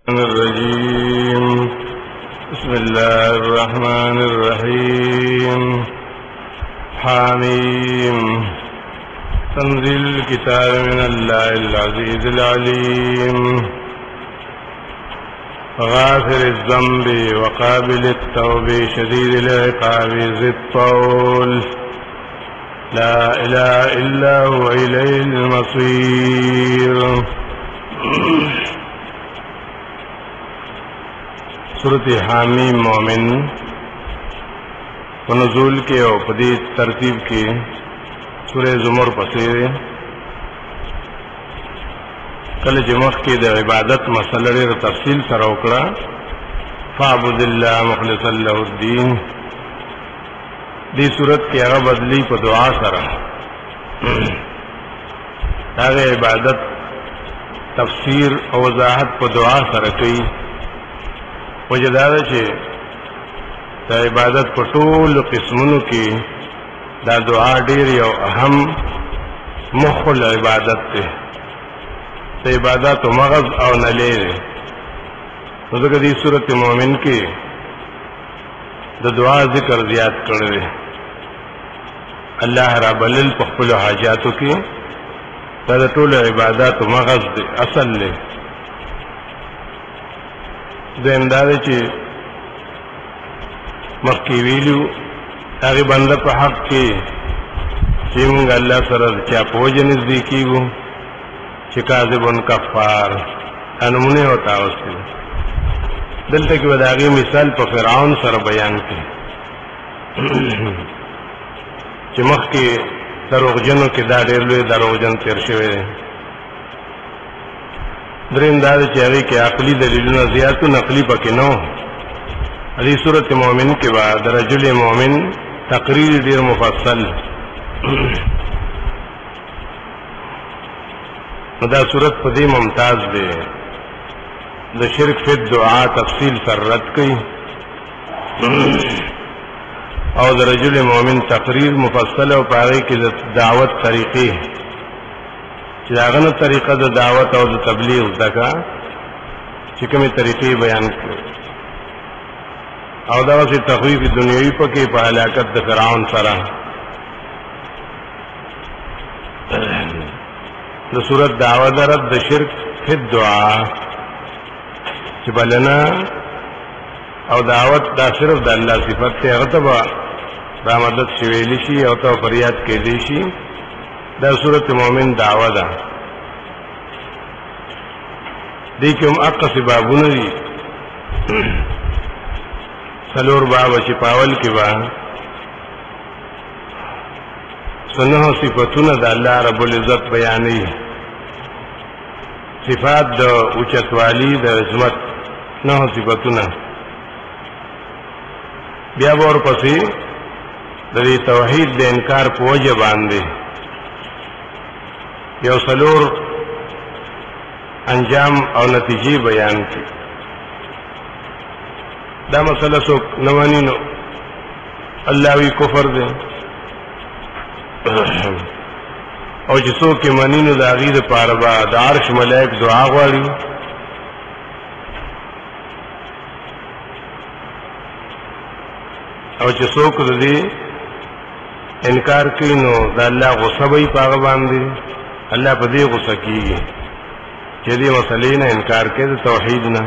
الرجيم بسم الله الرحمن الرحيم حاميم تنزيل الكتاب من الله العزيز العليم غافر الذنب وقابل التوب شديد العقاب ذي الطول لا إله إلا هو إليه المصير. سورۃ حامیم مومن و نزول کے او پدی ترتیب کے سورہ زمر پسے کل جمخ کی د عبادت مسئلہ ر تفصیل سره وکړه فاعبد الله مخلصا له الدین. دی صورت کې هغه بدلی په دعا سره هغه عبادت تفسیر او وضاحت په دعا سره کوي. وجداده چې د عبادت په ټول قسمونو کې دا دعا ډیر یو اهم مخل عبادت ده. د عبادت مغز او نلې ده. نو دغه دې سورۃ مومن کې د دعا ذکر زیات کړی دی. الله رب العالمین په خپل حاجاتو کې دا د ټول عبادت مغز ده، اصل ده. زندار چې مخکې ویلو هغه بنده په حق کې چې موږ الله سره چا په وجه نږدې کېږو چې کاذبون کفار انمونه وتا اوسه. دلته کې وداغي مثال په فرعون سره بیان کړي چې مخکې دروغجنو کې دا ډېر لوی دروغجن تیر شوی دی. دریم دا چې هغه کې عقلي دلیلونه زیاتو نقلي پکې نو. دې سورۃ مومن کې بعد رجل مومن تقریر ډیر مفصل. دا سورۃ په دې ممتاز ده د شرک فی الدعاء تفصیل سره رد کړي او د رجل مومن تقریر مفصل او پاره کې د دعوت طریقې چې هغه طریقه د دعوت او د تبلیغ دغه چې کومه طریقې بیان کړو او دا چې تخویف دنیوي پکې په هلاکت د فرعون سره. د سورۃ دعوه درد د شرک فی الدعاء چې بلنا او دعوت دا صرف د الله صفت ته هغه ته را مدد شویلی شي او ته فریاد کېدی شي. دا سورۃ مومن دعوه ده. دې کوم اقص بابونه دي څلور باب چې پاول کې وا سنه صفاتونه د الله رب العزت بیانې صفات د اوچتوالی د عظمت نه صفاتونه. بیا ورپسې د توحید د انکار په وجه باندې یو څلور انجام او نتیجې بیان کړي. دا مسله څوک نه مانی نو الله وی کفر دی او چې څوک یې مانی نو د هغې دپاره به د عرش ملائک دعا غواړي. او چې څوک د دې انکار کوي نو د الله غصه به یې په هغه باندې الله په دې غصه کېږي چې دې مسلې نه انکار کوي د توحید نه.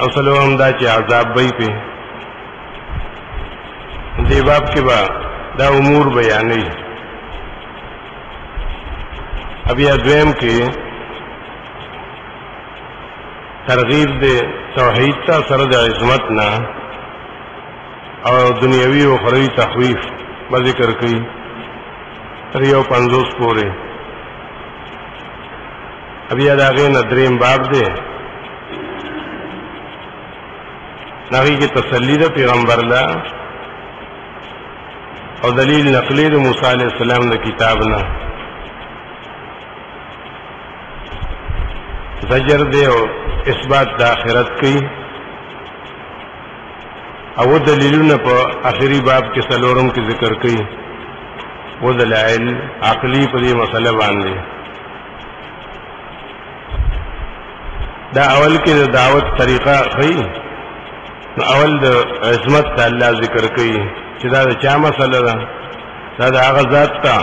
او څلورم دا چې عذاب به یې پې دې باب کې به دا امور بیانوي. بیا دویم کې ترغیب دې توحید ته سره د عظمت نه او دنیوي او اخروی تخویف به ذکر کوي تر یو 50 پورې. بیا د هغې نه دریم باب دی هغې کې تسلی ده پیغمبر له او دلیل نقلی د موسی علیه السلام د کتاب نه. زجر دی او اثبات د آخرت کوي او دلیلونه په آخري باب کې څلورم کې ذکر کوي و دلائل عقلی په دې مسله باندې. دا اول کې د دعوت طریقه خي اول د عظمت الله ذکر کوي چې دا چا مسله ده دا د هغه ذات ته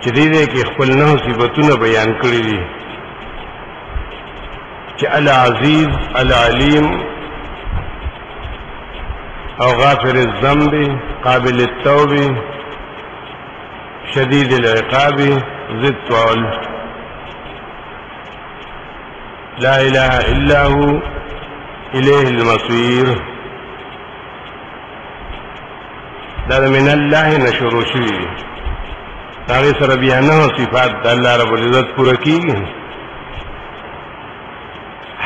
چې دې کې خپل نه صفاتونه بیان کړی دي چې العزیز العلیم او غافر الذنب قابل التوب شدید العقاب ذی الطول لا اله الا هو الیه المصیر دا من الله نشرو شوی هغه سره بیانه صفات د الله رب العزت پوره کیږي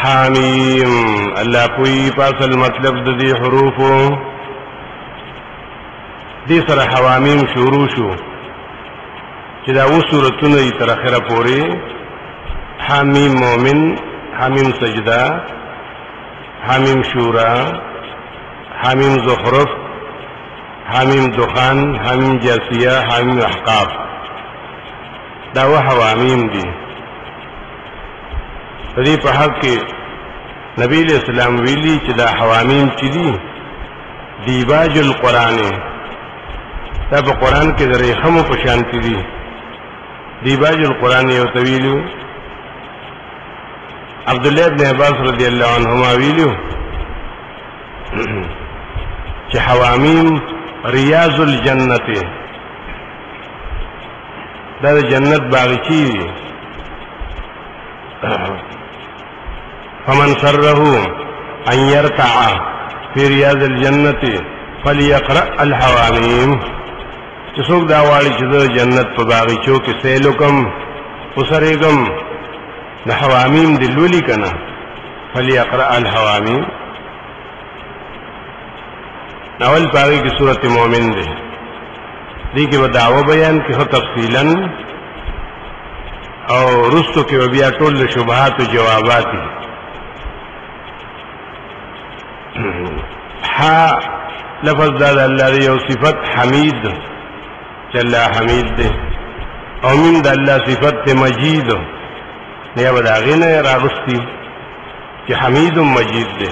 حامیم الله کوئی پاسل مطلب د دې حروفو دې سره حوامیم شروع شو چې دا و سورتونه تر اخره پورې حامیم مومن حامیم سجده حامیم شورا حامیم زخرف حامیم دخان حامیم جاسیه حامیم احقاف دا و حوامیم دي دې په حق کې نبی اسلام ویلي چې دا حوامیم چې دي دیباج القرآن دا په قرآن کې د ریخمو په شانتي دي دیباج القرآن یو طویلو عبد الله ابن عباس رضی الله عنهما ویلو چې حوامیم ریاض الجنت دا د جنت باغچی دي فمن سره ان يرتع في رياض الجنة فليقرأ الحواميم چې څوک دا واړي چې د جنت په باغچو کې سیلو کم وسرېږم د حوامیم د لولي کنه فليقرأ الحواميم اول پاره کې سورۃ مومن ده دې کې به دعوه بیان کې هو تفصیلا او رستو کې بیا ټول شبهات او جوابات ها لفظ دا الله دی او صفت حمید جل حمید دی او من دا الله صفت مجید یا بدا غنه راغستی چې حمید مجید دی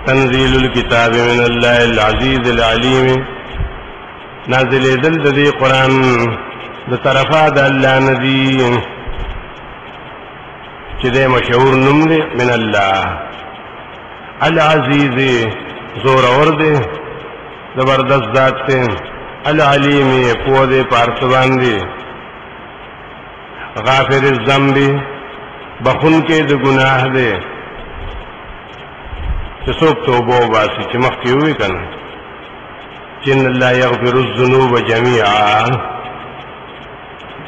تنزيل الكتاب من الله العزيز العليم نازل دل د قرآن د طرفه د الله ندی چې د مشهور نوم دی من الله العزیز زور اور دی زبردست ذات دی العلیم پوه دی پارسوان دی غافر الذنب بخون کې د گناه دی چې څوک توبه وباسي چې مخکې وي کنه چې ان الله یغفر الذنوب جميعا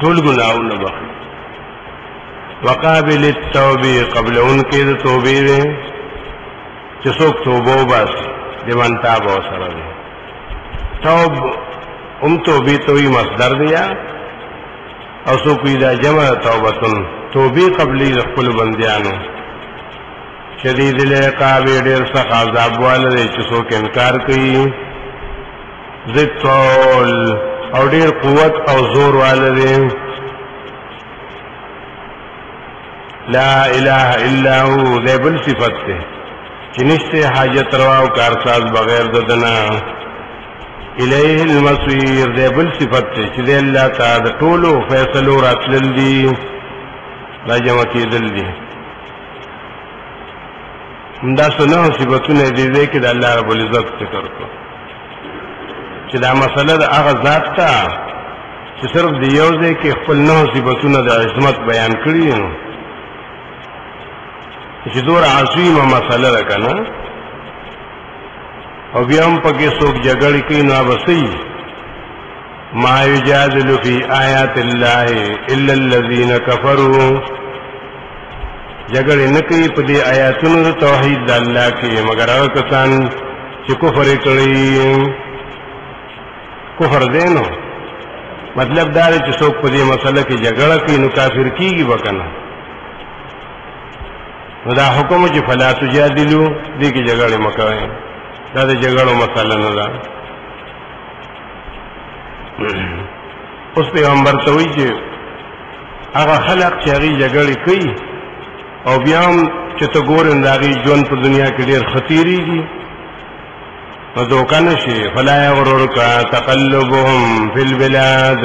ټول ګناهونه بخي وقابل التوبه قبل انکه د توبې وي چې څوک توبه وباسي دیوان تاب او سره دی توب توبې توي مصدر دی او څوک دا جمع توبتن توبې قبلي خپل بنديانو شدید العقاب ډېر سخت عذاب والے چې څوک انکار کوي ذت طول او ډېر قوت او زور والے لا اله الا هو ذبل صفت ته چې نشته حاجت روا او کارساز بغیر ددنا الیه المصیر ذبل صفت ته چې الله تعالی ټولو فیصلو راتلل دي دا جمع کېدل دي دا سنه صفاتونه دي چې د الله رب العزت ذکر کو چې دا مسله د هغه ذات ته چې صرف د یو ځای کې خپل نه صفاتونه د عظمت بیان کړی نو چې دور عظیمه مسله ده کنه او بیا هم پکې څوک جګړه کوي نو بسې ما یجادل فی آیات الله الا الذين كفروا جګړه نه کوي په دې آیاتونو د توحید د الله کې مگر هغه کسان چې کفر کوي کفر دینو مطلب دا دی چې څوک په دې مسله کې جګړه کوي نو کافر کیږي وکنه نو دا حکم چې فلا تجادلوا دې کې جګړه مکوئ دا د جګړو مسله نه ده اوس پیغمبر ته وایي چې هغه خلق چې هغې جګړې کوي او بیا هم چې ته ګورې د هغې ژوند په دنیا کې ډېر ښه تېرېږي نو دوکه نه شي. فلا یغررک تقلبهم فی البلاد،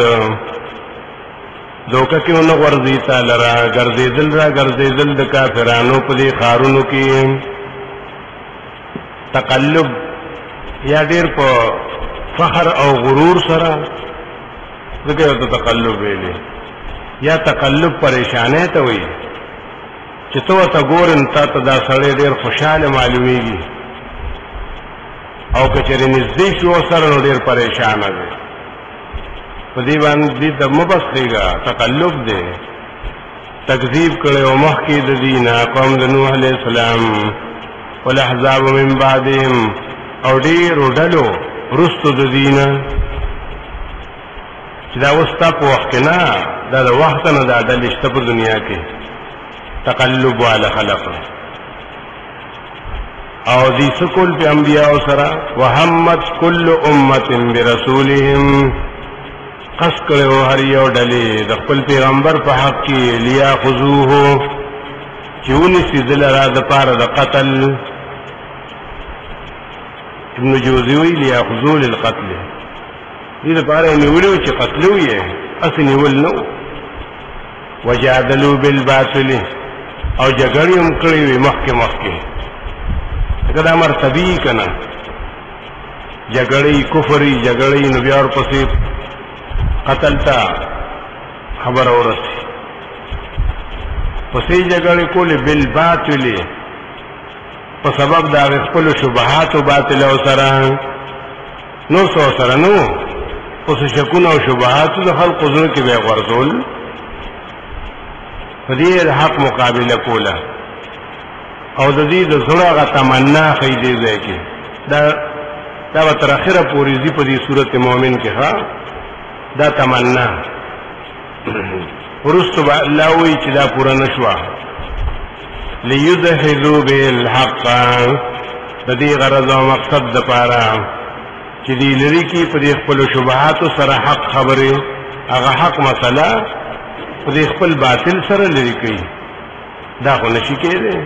دوکه کې ونه غورځي تا لره ګرځېدل د کافرانو په دې ښارونو کې. تقلب یا ډېر په فخر او غرور سره ځکه یو ته تقلب ویلې، یا تقلب پریشانۍ ته وایي چې ته ورته ګورې تا ته دا سړی ډېر خوشحاله معلومیږي او که چېرې نږدې شو سره نو ډېر پریشانه دی. په دې باندې ته مه بس کېږه، تقلب دی. تکذیب کړی او مخکې د دې نه قوم د نوح علیه السلام والاحزاب من بعدهم او ډېرو ډلو وروستو د دې نه چې دا اوس ستا په وخت کې نه، دا د وخته نه دا ډلې شته په دنیا کې تقلب والا خلق. او دې څه کول په انبیاءو سره وهمت کل امت برسولهم، قصد کړی و هر یو ډلې د خپل پیغمبر په حق کې لیاخذوه چې ونیسي ده لره د پاره د قتل. ابن جوزي وی لیاخذوه للقتل، دې دپاره یې نیولي و چې قتلو یې، هسې نیول نه و. وجادلو بالباطل او جګړې هم کړې وې مخکې که دا مرتبی که نه جګړې کفري جګړې نو بیا ورپسې قتل ته خبره ورسي. پسې جګړې کولې بالباطل په سبب د هغې خپلو شبهاتو باطلو سره نو څه سره نو اوس شکونه او شبهاتو د خلقو زړه کې به یې غورځول، په دې د حق مقابله کوله او د دې د زړه هغه تمنا ښیي دې ځای کې. دا به تر اخره پورې ځي په دې صورت مؤمن کې ښه دا تمنا. وروسته به الله وایي چې دا پوره نه شوه. لیدحضوا به الحق، د دې غرض او مقصد دپاره چې دې لرې کړي په دې خپلو شبهاتو سره حق خبرې، هغه حق مسله په دې خپل باطل سره لرې کړي، دا خو نشي کېدی.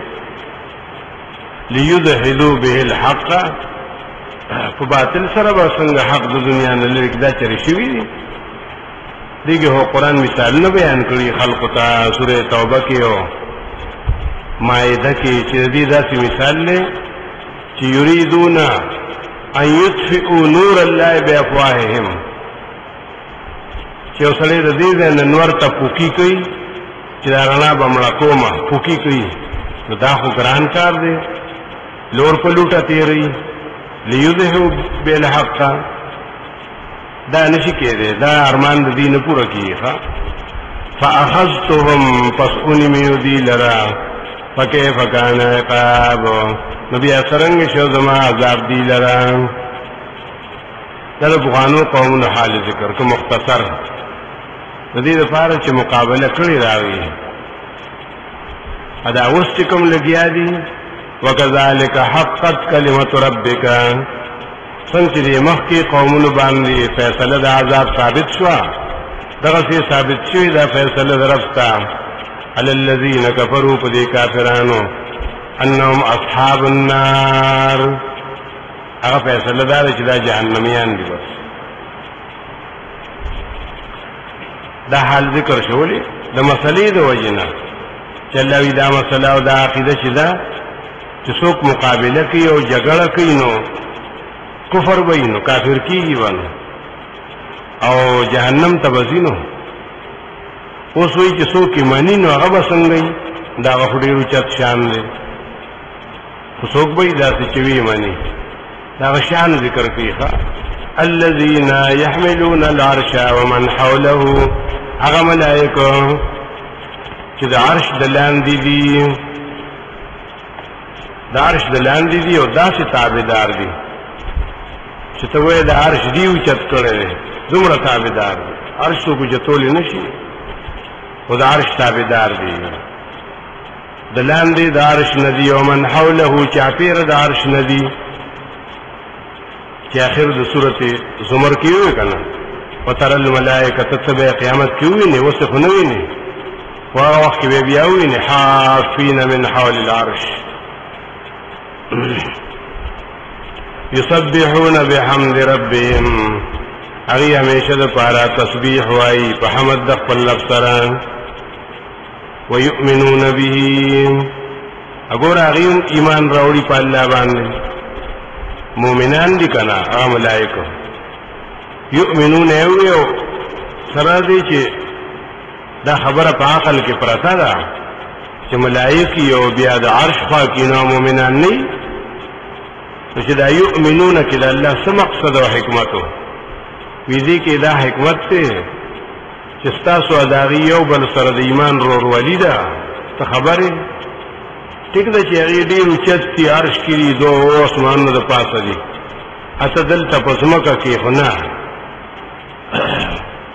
لیدحضوا به الحق، په باطل سره به څنګه حق د دنیا نه لرې کړي، دا چېرې شوي دي؟ دې کې هو قرآن مثالونه بیان کړي خلقو ته سورې توبه کې او مائده کې چې د دې داسې مثال دی چې یریدون ان یطفئوا نور الله بافواههم، چې یو سړی د دې ځای نه نور ته پوکي کوي چې دا رڼا به مړه کومه پوکي کوي، نو دا خو ګران کار دی، لور په لوټه تېروي. لیدحضوا بالحق، دا نشي کېدی، دا ارمان د دې نه پوره کېږي. فاخذتهم، پس ونیمې دې لره فکیف کان عقاب، نو بیا څرنګه شو زما عذاب دې لره. دا د پخوانو قومونو حال ذکر که مختصر د دې دپاره چې مقابله کړې راوي. دا اوس چې کوم لګیا دي وکذلک حقت کلمت ربک، څنګه چې مخکې قومونو باندې فیصله د عذاب ثابت شوه دغسې ثابت شوې دا فیصله د رب ته علی الذین کفروا په دې کافرانو انهم اصحاب النار، هغه فیصله دا ده چې دا جهنمیان دي. بس دا حال ذکر شولی د مسلې د وجې نه چې الله وي دا مسله او دا عقیده چې ده چې څوک مقابله کوي او جګړه کوي نو کفر وي، نو کافر کیږي ونه او جهنم ته به ځي. نو اوس وایي چې څوک یې مني نو هغه به څنګه وي، دا هغه خو ډېر اوچت شان دی، خو څوک به یې داسې چې ویې مني، دا هغه شان ذکر کوي. الذین یحملون العرش ومن حوله، هغه ملائکه چې د عرش د لاندې دي، د عرش د لاندې دي او داسې تابعدار دي چې ته وایې د عرش دی اوچت کړی دی، دومره تابعدار دي. عرش څوک اوچتولی نه شي، خو د عرش تابعدار دي. د لاندې د عرش نه دي او من حوله چاپېره د عرش نه دي، چې آخر د صورت زمر کې وي که نه وترى الملائکة ته به قیامت کې ووینې، اوس خو نه وینې، وقت بيبياوين حافين من حول العرش يسبحون بحمد ربهم اغي همیشه د پارا تسبیح وای په حمد د خپل لفظران ويؤمنون به اگر اغي ایمان راوړي په الله باندې مؤمنان دي کنا او ملائکه یؤمنون یو سره دي چې دا خبره په عقل کې پرته ده چې ملائکه یو بیا د عرش خوا کې نو مؤمنان نه چې دا یؤمنون کې د الله څه مقصد او حکمت وي دي کې دا حکمت ته چې تاسو اداغي یو بل سره د ایمان ورولې ده ته خبره ټیک ده چې هغه ډیر اوچتي عرش کې دوه اسمانونو د پاسه دي اته دلته په سمکه کې خو نه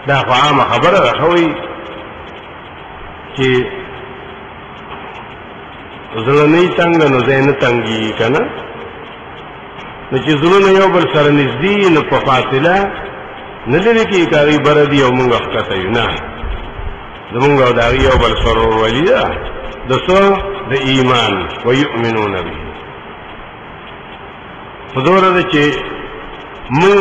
دا خو عامه خبره ده خوي چې زلنی څنګه نو زین تنګي کنه نو چې زلون یو بل سره نږدې نو په فاصله نه لري کې کاری بردي او موږ ښکته یو نه زمونږ او دا یو بل سره ولیا د څو د ایمان ويؤمنون به حضور چې موږ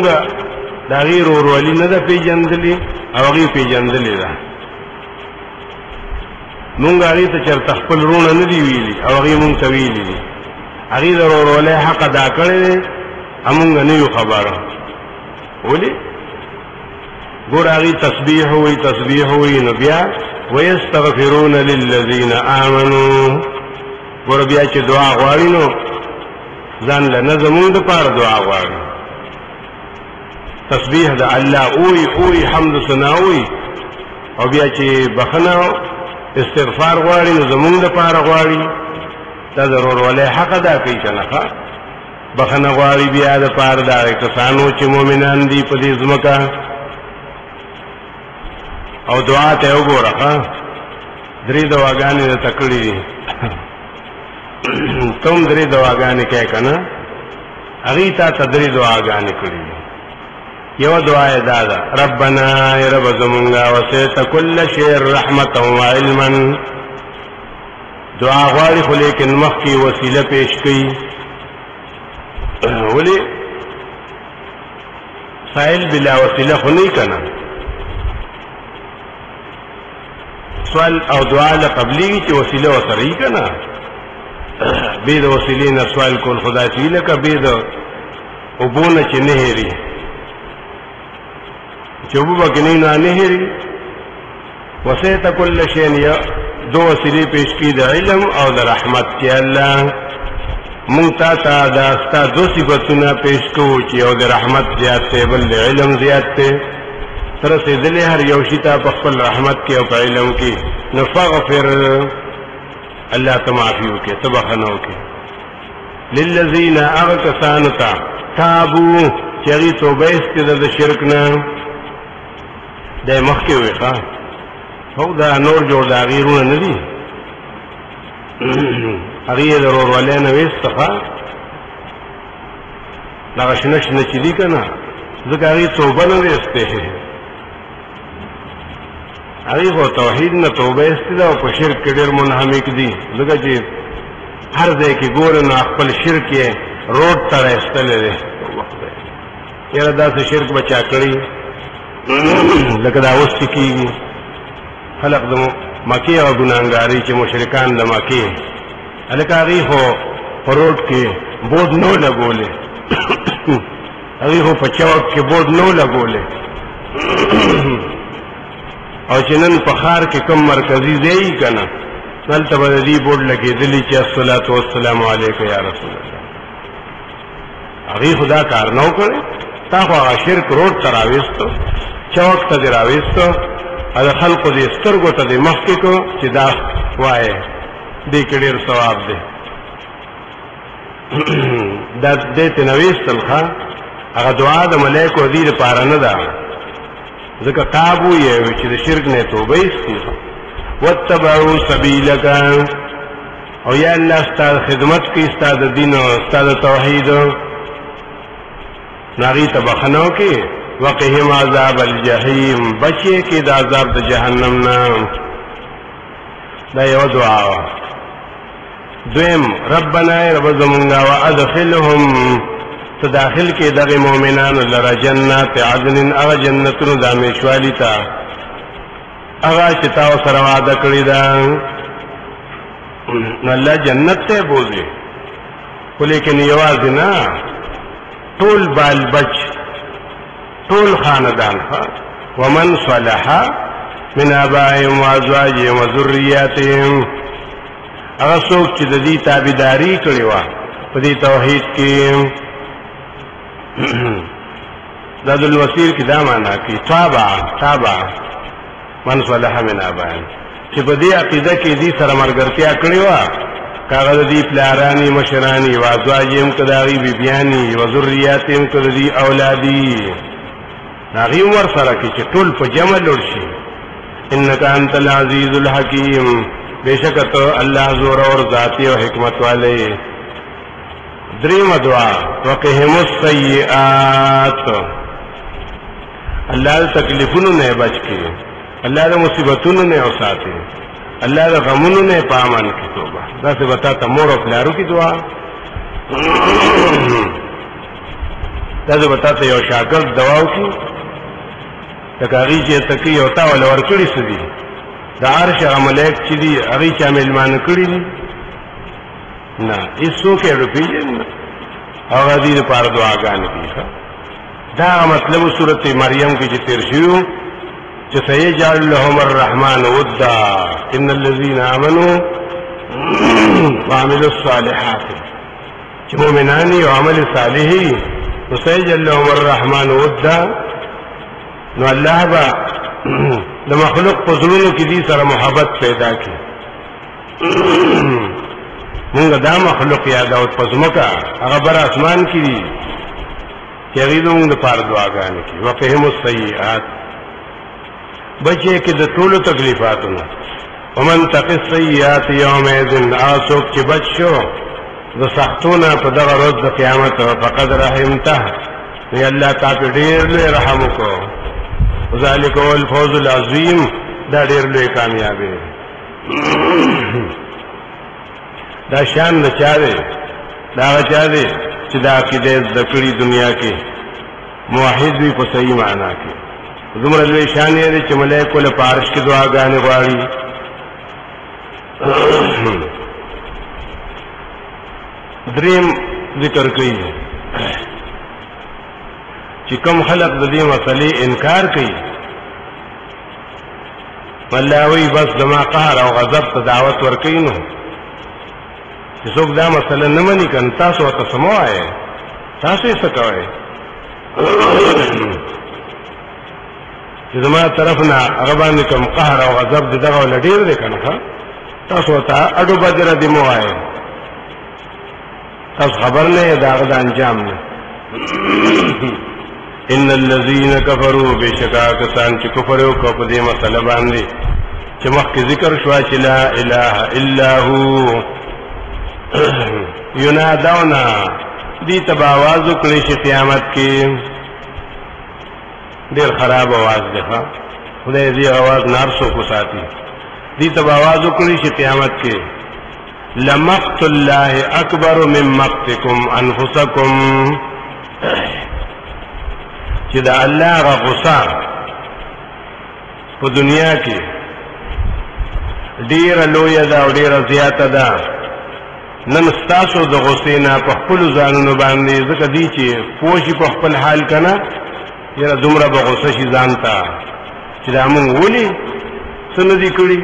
دا غیر ورولي نه ده پیژندلې او غي پیژندلې ده مونږ هغه ته چرته خپل رونه نه دی ویلي او هغه مونږ ته ویلي دي هغه ضرورله حق ادا کړی همونږ نه یو خبره ولي ګور هغه تسبیح وي نو بیا ويستغفرون للذین آمنوا ګور بیا چې دعا غواړي نو ځان له نظمون د پاره دعا غواړي تسبیح د الله اوي حمد ثنا اوي او بیا چې بخنه استغفار غواړي نو زمونږ د پاره غواړي دا ضرور ولې حق ادا کوي کنه بخنه غواړي بیا د پاره دا کسانو چې مؤمنان دي په دې ځمکه او دعا ته وګوره درې دواګانې تکړې دي تم درې دواګانې کوي کنه هغه ته تدری دعاګانې کړې یو دعا دا ده ربنا یا رب زمونږه وسعت كل شيء رحمتا وعلما دعا غواړي خو لیکن مخکې وسیله پیش کړي ولی سائل بلا وسیله خو نه کنه سوال او دعا له قبلي چې وسیله وسره یې کنه به د وسیلې نه سوال کول خدای چې لکه به د وبونه چې نه هري چوبو بکنی نه هري وسعت كل شيء یا دو وسیلې پیش کی د علم او د رحمت چې الله مونږ ته دا ستا دو صفاتونه پیش کوو چې او د رحمت زیات ته بل علم زیات ته تر څه دلې هر یو شي ته په خپل رحمت کې او په علم کې نفغفر الله تمعفي وکي تبخنو وکي للذین اغکسانو تابو چغی توبه استد د شرک نه د مخکې وي ښا هو دا نور جوړ دا غیرونه نه دي هغه ضرور ولې نه وستخه دا شنه چې دي کنه ځکه هغه توبه نه وسته هغه توحید نه توبه استد او په شرک کې ډېر منهمک دي ځکه چې هر ځای کې ګور نه خپل شرک روډ ته راستلې یره دا څه شرک بچا کړی لکه دا اوس کېږي خلق د مکه او ګناګاری چې مشرکان د مکه الکاری هو روډ کې بود نو لګولې هغه هو په چوک کې بود نو لګولې او چې نن په خار کې کوم مرکزی ځای کنه دلته به دې بورډ لګېدلی چې الصلاۃ والسلام علیک یا رسول الله هغه خدا کار نو کړي تا خو شرک روډ تراويستو چوک ته دراويستو ا خلق دې سترګو ته دې مخکې کو چې دا وای دې کډیر ثواب دی دا دې ته نوېستل ښا هغه دعا د ملائکو دې لپاره نه ده ځکه تابو یې چې د شرک نه توبه ایستي واتبعوا سبیلک او یا الله ستاسو خدمت کې ستاسو دین او ستاسو توحید ناغي تبخنو کې وقهم عذاب الجحیم بچي کې د عذاب د جهنم نه دا یو دعا وا. دویم ربنا رب زمونږه وادخلهم تداخل کې دغه مؤمنانو لره جنات عدن هغه جنتونو د همیشوالي ته هغه چې تاسو سره وعده کړی ده نو الله جنت ته بوزي خو لیکن یوازې نه ټول بال بچ ټول خاندان ومن صلح من آبائهم وازواجهم وذرياتهم هغه څوک چې د دې تابعداري کړې وه په دې توحید کې زاد الوسیر کی دا معنی کی تابع من صلح من آبائهم چې په دې عقیده کې دې سره مرګرتیا کړې وه کاغذ دې پلارانی مشرانی وازواجهم کداغي بیبیانی وذرياتهم کدی اولادی هغه عمر سره کې چې ټول په جمع لور شي انک انت العزیز الحکیم بیشک تو الله زور اور ذاتی او حکمت والے. دریم دعا وقهم السیئات الله تکلیفونو نه بچ کی الله د مصیبتونو نه اوساته الله د غمونو نه پامن کی توبه دا څه وتا ته مور او پلارو کی دعا دا څه وتا ته یو شاګرد دواو کی تکاغي چې تکي او تا ول ورکړي سدي دا عرش عملیک چې دی هغه چا ملمان کړی دي نه ایسو کې روپیږي هغه دې په اړه دعاګانې کوي. دا مطلب سورته مریم کې چې تیر شو چې سيجعل لهم الرحمن ودا ان الذين امنوا وعملوا الصالحات چې مؤمنان او عمل صالح سيجعل لهم الرحمن ودا نو الله با د مخلوق په زړونو کې دې سره محبت پیدا کړي. موږ دا مخلوق یاد او پزمکا هغه بر اسمان کې دي چې غیدو د پاره دعاګانې کوي. وقهم السیئات بچي کې د ټولو تکلیفاتونو ومن تق السیئات یومئذ اسوک چې بچو د سختونه په دغه ورځ د قیامت فقد رحمته یا الله تعالی ډېر لوی رحم وکړو. ذالک هو الفوز العظیم دا ډېر لوی کامیابی دا شان نه چاره دا چاره چې دا عقیده د کړي دنیا کې موحد وي په صحیح معنا کې زموږ لوی شان یې چې ملائکه له پارش کې دعاګانې غواړي. دریم ذکر کوي چې کوم خلق د دې مسلې انکار کوي والله بس دما قهر او غضب ته دعوت ورکوي نو چې څوک دا مسله نه مني کنه تاسو ته سموایي تاسو یې څه کوئ چې زما طرف نه هغه باندې کوم قهر او غضب دغه ول ډیر دی کنه تاسو ته اډو بجره دی مو وایي تاسو خبر نه دا غدا انجام نه. ان الذين كفروا بشکا کسان چې کفر وکړ په دې مسله باندې چې مخکې ذکر شو چې لا اله الا هو ینادونا دې تبا आवाज وکړي چې قیامت کې ډېر خراب आवाज ده خدای دې आवाज نارسو کو ساتي. دې تبا आवाज وکړي چې قیامت کې لمقت الله اکبر من مقتکم انفسکم چې دا الله غصه په دنیا کې ډیر لوی ده او ډیر زیاته ده. نن ستاسو د غصې نه په خپل ځانونو باندې ځکه دی چې پوښي په خپل حال کنه یره دومره به غصه شي ځان ته چې دا مونږ ولي څه دي کړی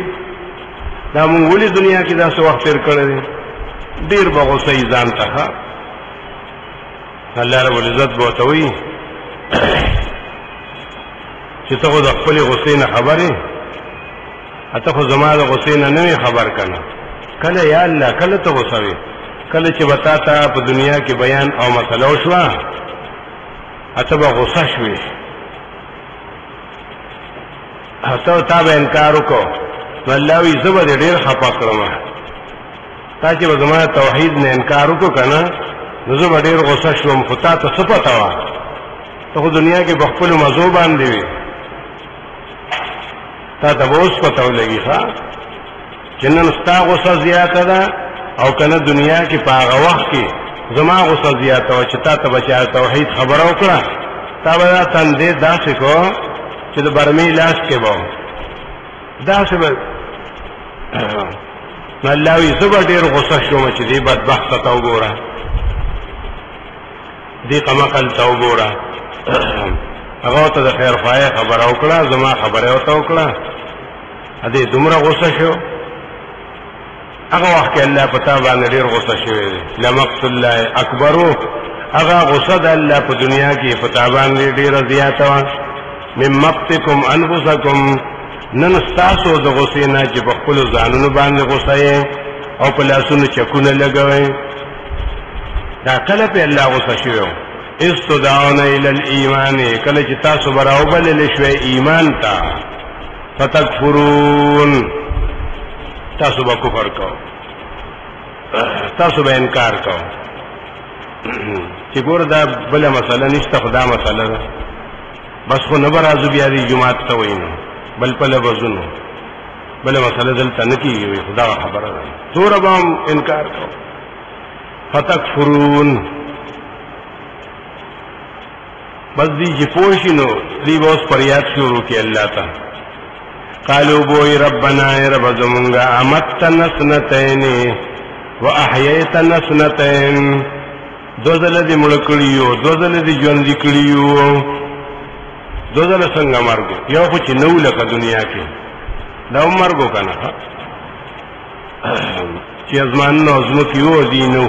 دا مونږ ولي دنیا کې دا څه وخت تیر کړی ډیر به غصه یې ځان ته. الله رب العزت به ورته وایي چې ته خو د خپل غصې نه خبرې اته خو زما د غصې نه نه خبر کنه کله یا الله کله ته غصه وي کله چې وتا ته په دنیا کې بیان او مسله وشوه اته به غصه شوي اته تا به انکار وکړو نو الله وی زه به ډېر خفه کړم تا چې به زما توحید نه انکار وکړو کنه نو زه به ډېر غصه شوم خو تا ته څه پته وه ته خو دنیا کې په خپلو مزو باندې وي تا ته به اوس پته ولګي چې نن ستا غصه زیاته ده او کنه دنیا کې په هغه وخت کې زما غصه زیاته وه چې تا ته به چا توحید خبره وکړه تا به دا تندې داسې کو چې د برمې لاس کې به داسې به نو الله وایي زه به ډېر غصه شوم چې دې بدبخته ته وګوره دې قمقل ته وګوره هغه ته د خیرخواهۍ خبره وکړه زما خبره ورته وکړه دې دومره غصه شو هغه وخت کې الله په تا باندې ډېر غصه شوی دی لمقت الله اکبر هغه غصه د الله په دنیا کې په تا باندې ډېره زیاته وه من مقتکم انفسکم نن ستاسو د غصې نه چې په خپلو ځانونو باندې غصه یې او په لاسونو چکونه لګوئ دا کله په الله غصه شوی و استدعون الی الایمان کله چې تاسو به راوبللی شوئ ایمان ته فتکفرون تاسو به کفر کو تاسو به انکار کو چې ګوره دا بله مسله نشته خو دا مسله ده بس خو نه به راځو بیا دې جومات ته وینو بل پله به ځو نو بله مسله دلته نه کېږي خو دغه خبره ده توره به هم انکار کو فتکفرون بس دی چې پوه شي نو دی به اوس فریاد شروع کړي الله ته قالوا بوئی ربنا اے رب زمونگا امتنا سنتین و احییتنا سنتین دوزل دی ملکڑیو دوزل دی جوندی کڑیو دوزل سنگا مرگو یو خوچ نو لکا دنیا کی دا مرگو کنا چی ازمان نو ازمو کیو دینو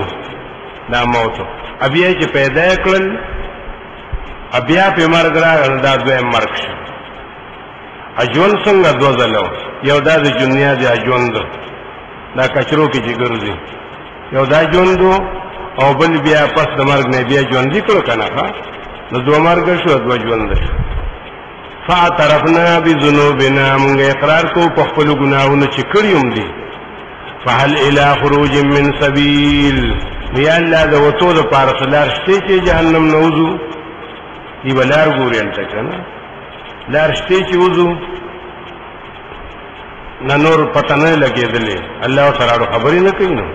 دا موتو ابیا چی پیدا اکلن ابیا پی مرگ را دا دویم مرگ شو اجون څنګه دوزلو یو دا د دنیا دی اجوند دا کچرو کې چې ګرځي یو دا ژوندو او بل بیا پس د مرګ نه بیا ژوند کړو کنه نو دوه مرګ شو دوه ژوند شو فاعترفنا بذنوبنا موږ اقرار کو په خپل ګناہوں چې کړیوم دي فهل الى خروج من سبيل یا الله د وتو د پارسلار شته چې جهنم نوزو دی ولار ګورین ته کنه لار شته چې وځو نه نور پته نه لګېدلې الله تعالی خبرې نه کوي نو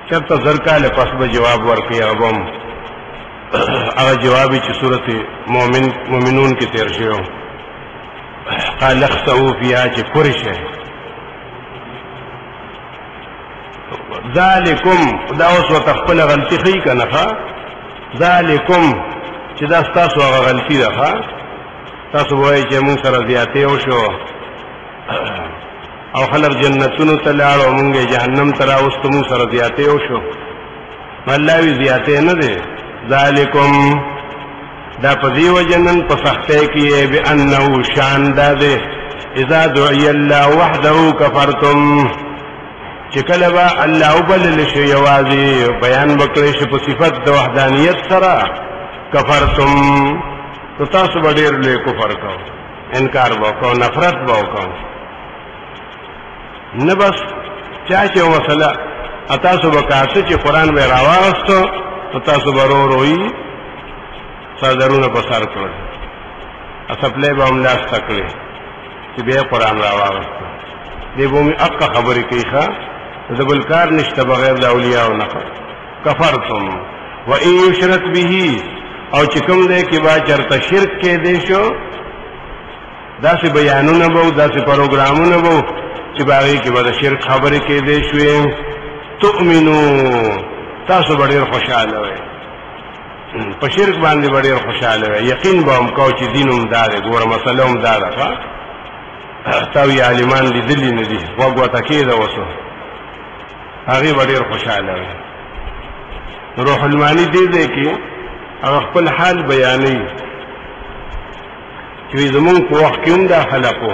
چرته زرکاله پس به جواب ورکړي هغه جواب چې سورته مومنون کې تیر شوی قال اخسئوا فيها چې فرشه ذالکم دا اوس وتخپل غلطی خي کنه ذالکم چې دا تاسو هغه غلطی ده تاسو وایي چې موږ سره زیاتې وشو او خلک جنتونو ته لاړ او موږ جهنم ته راوستو موږ سره زیاتې وشو الله وی زیاتې نه دی ذالکم دا په دې وجه نن په سختۍ کې بأنه شان دا دی اذا دعي الله وحده كفرتم چې کله به الله وبلل شي یوازې بیان وکړي شي په صفت د وحدانیت سره کفرتم تو تاسو به ډېر لوی کفر کوو انکار به وکړو نفرت به وکړو نه بس چا چې مسله تاسو به کاسه چې قرآن به راواغستو نو تاسو به رو روئي څادرونه په سر کړل اڅپلې به هم لاسته کړې چې بیا قرآن راواغستو دې به مې اقا خبرې کوي ښه د بل کار نشته بغیر د اولیاء نه کفرتم و ان یشرک به او چې کوم دی کې با چرته شرک کې دی شو داسې بیانونه به داسې پروګرامونه به چې باغې کې به د شرک خبرې کې دی شوې تؤمنو تاسو به ډېر خوشحاله وئ په شرک باندې به ډېر خوشحاله وئ یقین به هم کوو چې دین هم دا دی ګوره مسله هم دا ده تا وی عالمان لیدلي نه دي غوږ ورته کېده اوسو هغې به ډېر خوشحاله وئ روح المانی دې ځای کې هغه خپل حال بیانوي چې زمونږ په وخت کې هم دا خلقو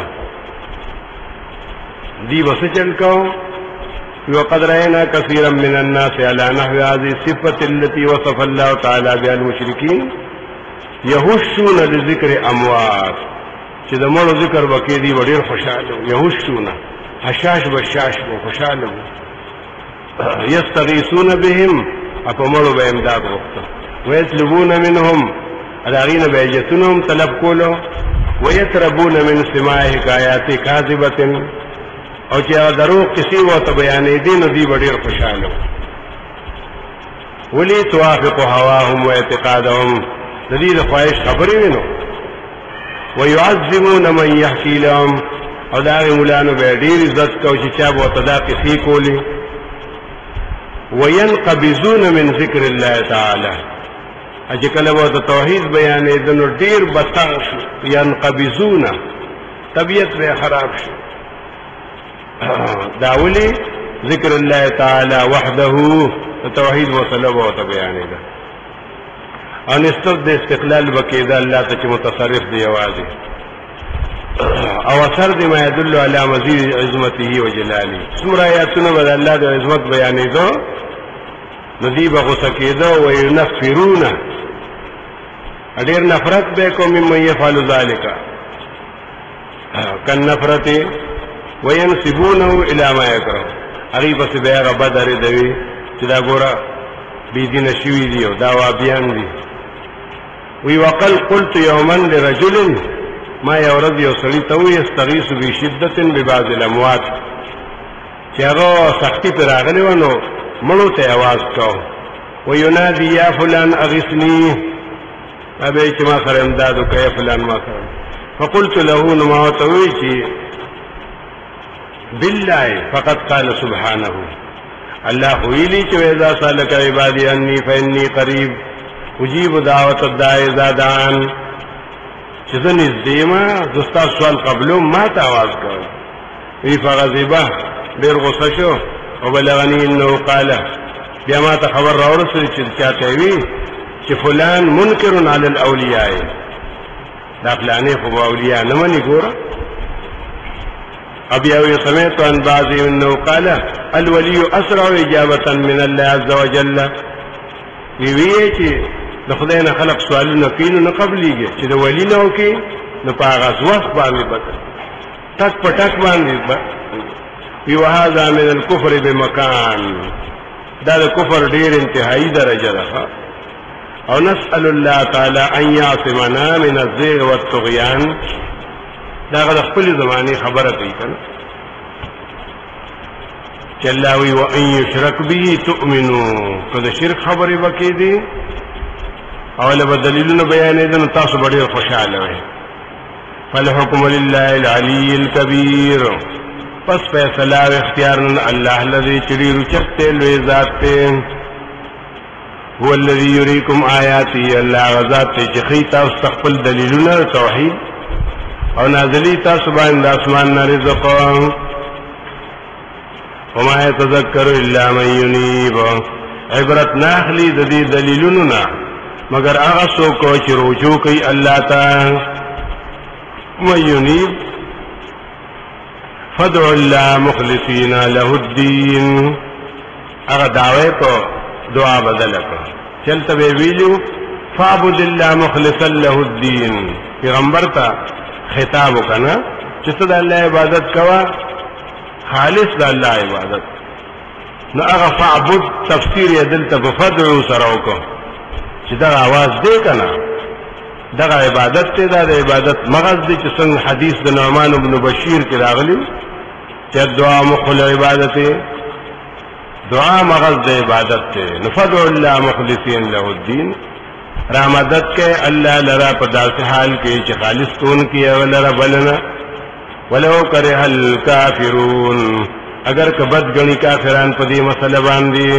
دی به څه چل کوو وقد رأينا كثيرا من الناس على نحو هذه الصفة التي وصف الله تعالى بها المشركين يهشون لذكر اموات چې د مړو ذکر وکړي دی ډېر خوشاله يهشون حشاش بشاش خوشاله يستغيثون بهم اپا مړو به امداد غوښته ويطلبون منهم الاغين بيجتونهم طلب کولو ويتربون من سماع حکایات کاذبه او چې دروغ کسی ورته بیانې دي نو دی ډېر خوشاله ولی توافق هواهم واعتقادهم د دې د خواهش خبرې وینو ويعظمون من يحكي لهم او دا مولانو به ډېر عزت کوي چې چا ورته دا کسی کولی وينقبضون من ذکر الله تعالی اجه کله ورته توحید بیانې دنو ډېر بتنګ شو ينقبضون طبیعت به خراب شي داولی ذکر الله تعالی وحده توحید و طلب او بیانې ده ان استقلال وکیدا الله ته چې متصرف دی اوازه او اثر دی ما يدل على مزید عظمته وجلاله څومره آیاتونه بد الله د عظمت بیانې دو ندی بغوسه کېدو او ينفرون اډیر نفرت به کوم مې يفعل ذلك کن نفرت وينسبونه الى ما يكره هغه بس به هغه بدر دی چې دا ګوره بی دین شوی دی او دا وابیان دي وی وقل قلت يوما لرجل ما يورد يسري تو يستغيث بشدة ببعض الاموات چې هغه سختی پر راغلی ونه مړو ته आवाज کو وينادي يا فلان اغثني ابي چې ما سره امداد وکي فلان ما سره فقلت له ما تويتي بالله فقد قال سبحانه الله ویلی چې اذا سالك عبادي اني فاني قريب اجيب دعوت الداعي اذا دعان چې زه نږدې ما زستا سوال قبلو ما ته आवाज کوم وی فغضبه ډېر غصه شو او بلغني انه قال بیا ما ته خبر راورسېد چې چاته وی چې فلان منکر علی الاولیاء دا فلانه خو اولیاء نه مني ګوره ابي او سمعت عن بعض انه قال الولي اسرع اجابه من الله عز وجل وی چې د خدای نه خلق سوالونه کینو نه قبليږي چې د ولی نه وکي نو په هغه وخت باندې بته تک پټک باندې وی وهذا من الكفر بمكان دا د کفر ډیر انتهایی درجه ده او نسأل الله تعالی ان يعصمنا من الزيغ والطغيان دا غد خپل زماني خبره کوي کنه چې الله وی وان يشرك به تؤمنوا کله شرک خبره وکي دي او له دلیلونو بیانې دي تاسو ډېر خوشاله وي فالحكم لله العلي الكبير پس فیصله او اختیار الله الذي چریر چته لوی ذات ته هو الذي يريكم آياته الله غزاد چې خيتا استقبل دلیلونه توحید او نازلی تاسو باندې اسمان نه رزق وما يتذكر الا من ينيب عبرت ناخلی د دې دلیلونو نه مگر هغه څوک چې رجوع کوي الله تعالی وينيب فدع الله مخلصين له الدين هغه دعوه کو دعا بدل کړه چلته ویلو فعبد الله مخلصا له الدين پیغمبر ته خطاب وکنا چې ته د الله عبادت کوا خالص د الله عبادت نو هغه فعبد تفسیر یې دلته بفدعو سره وکړه چې دا आवाज دی کنه دا عبادت ته دا عبادت مغز دی چې څنګه حدیث د نعمان بن بشیر کې راغلی چې دعا مخل عبادت دعا مغز د عبادت ته نفدع الله مخلصین له الدين رحمت کې الله لرا په داسې حال کې چې خالص کون کې ولر بلنا ولو کرہ الکافرون اگر کبد غنی کافران په دې مسله باندې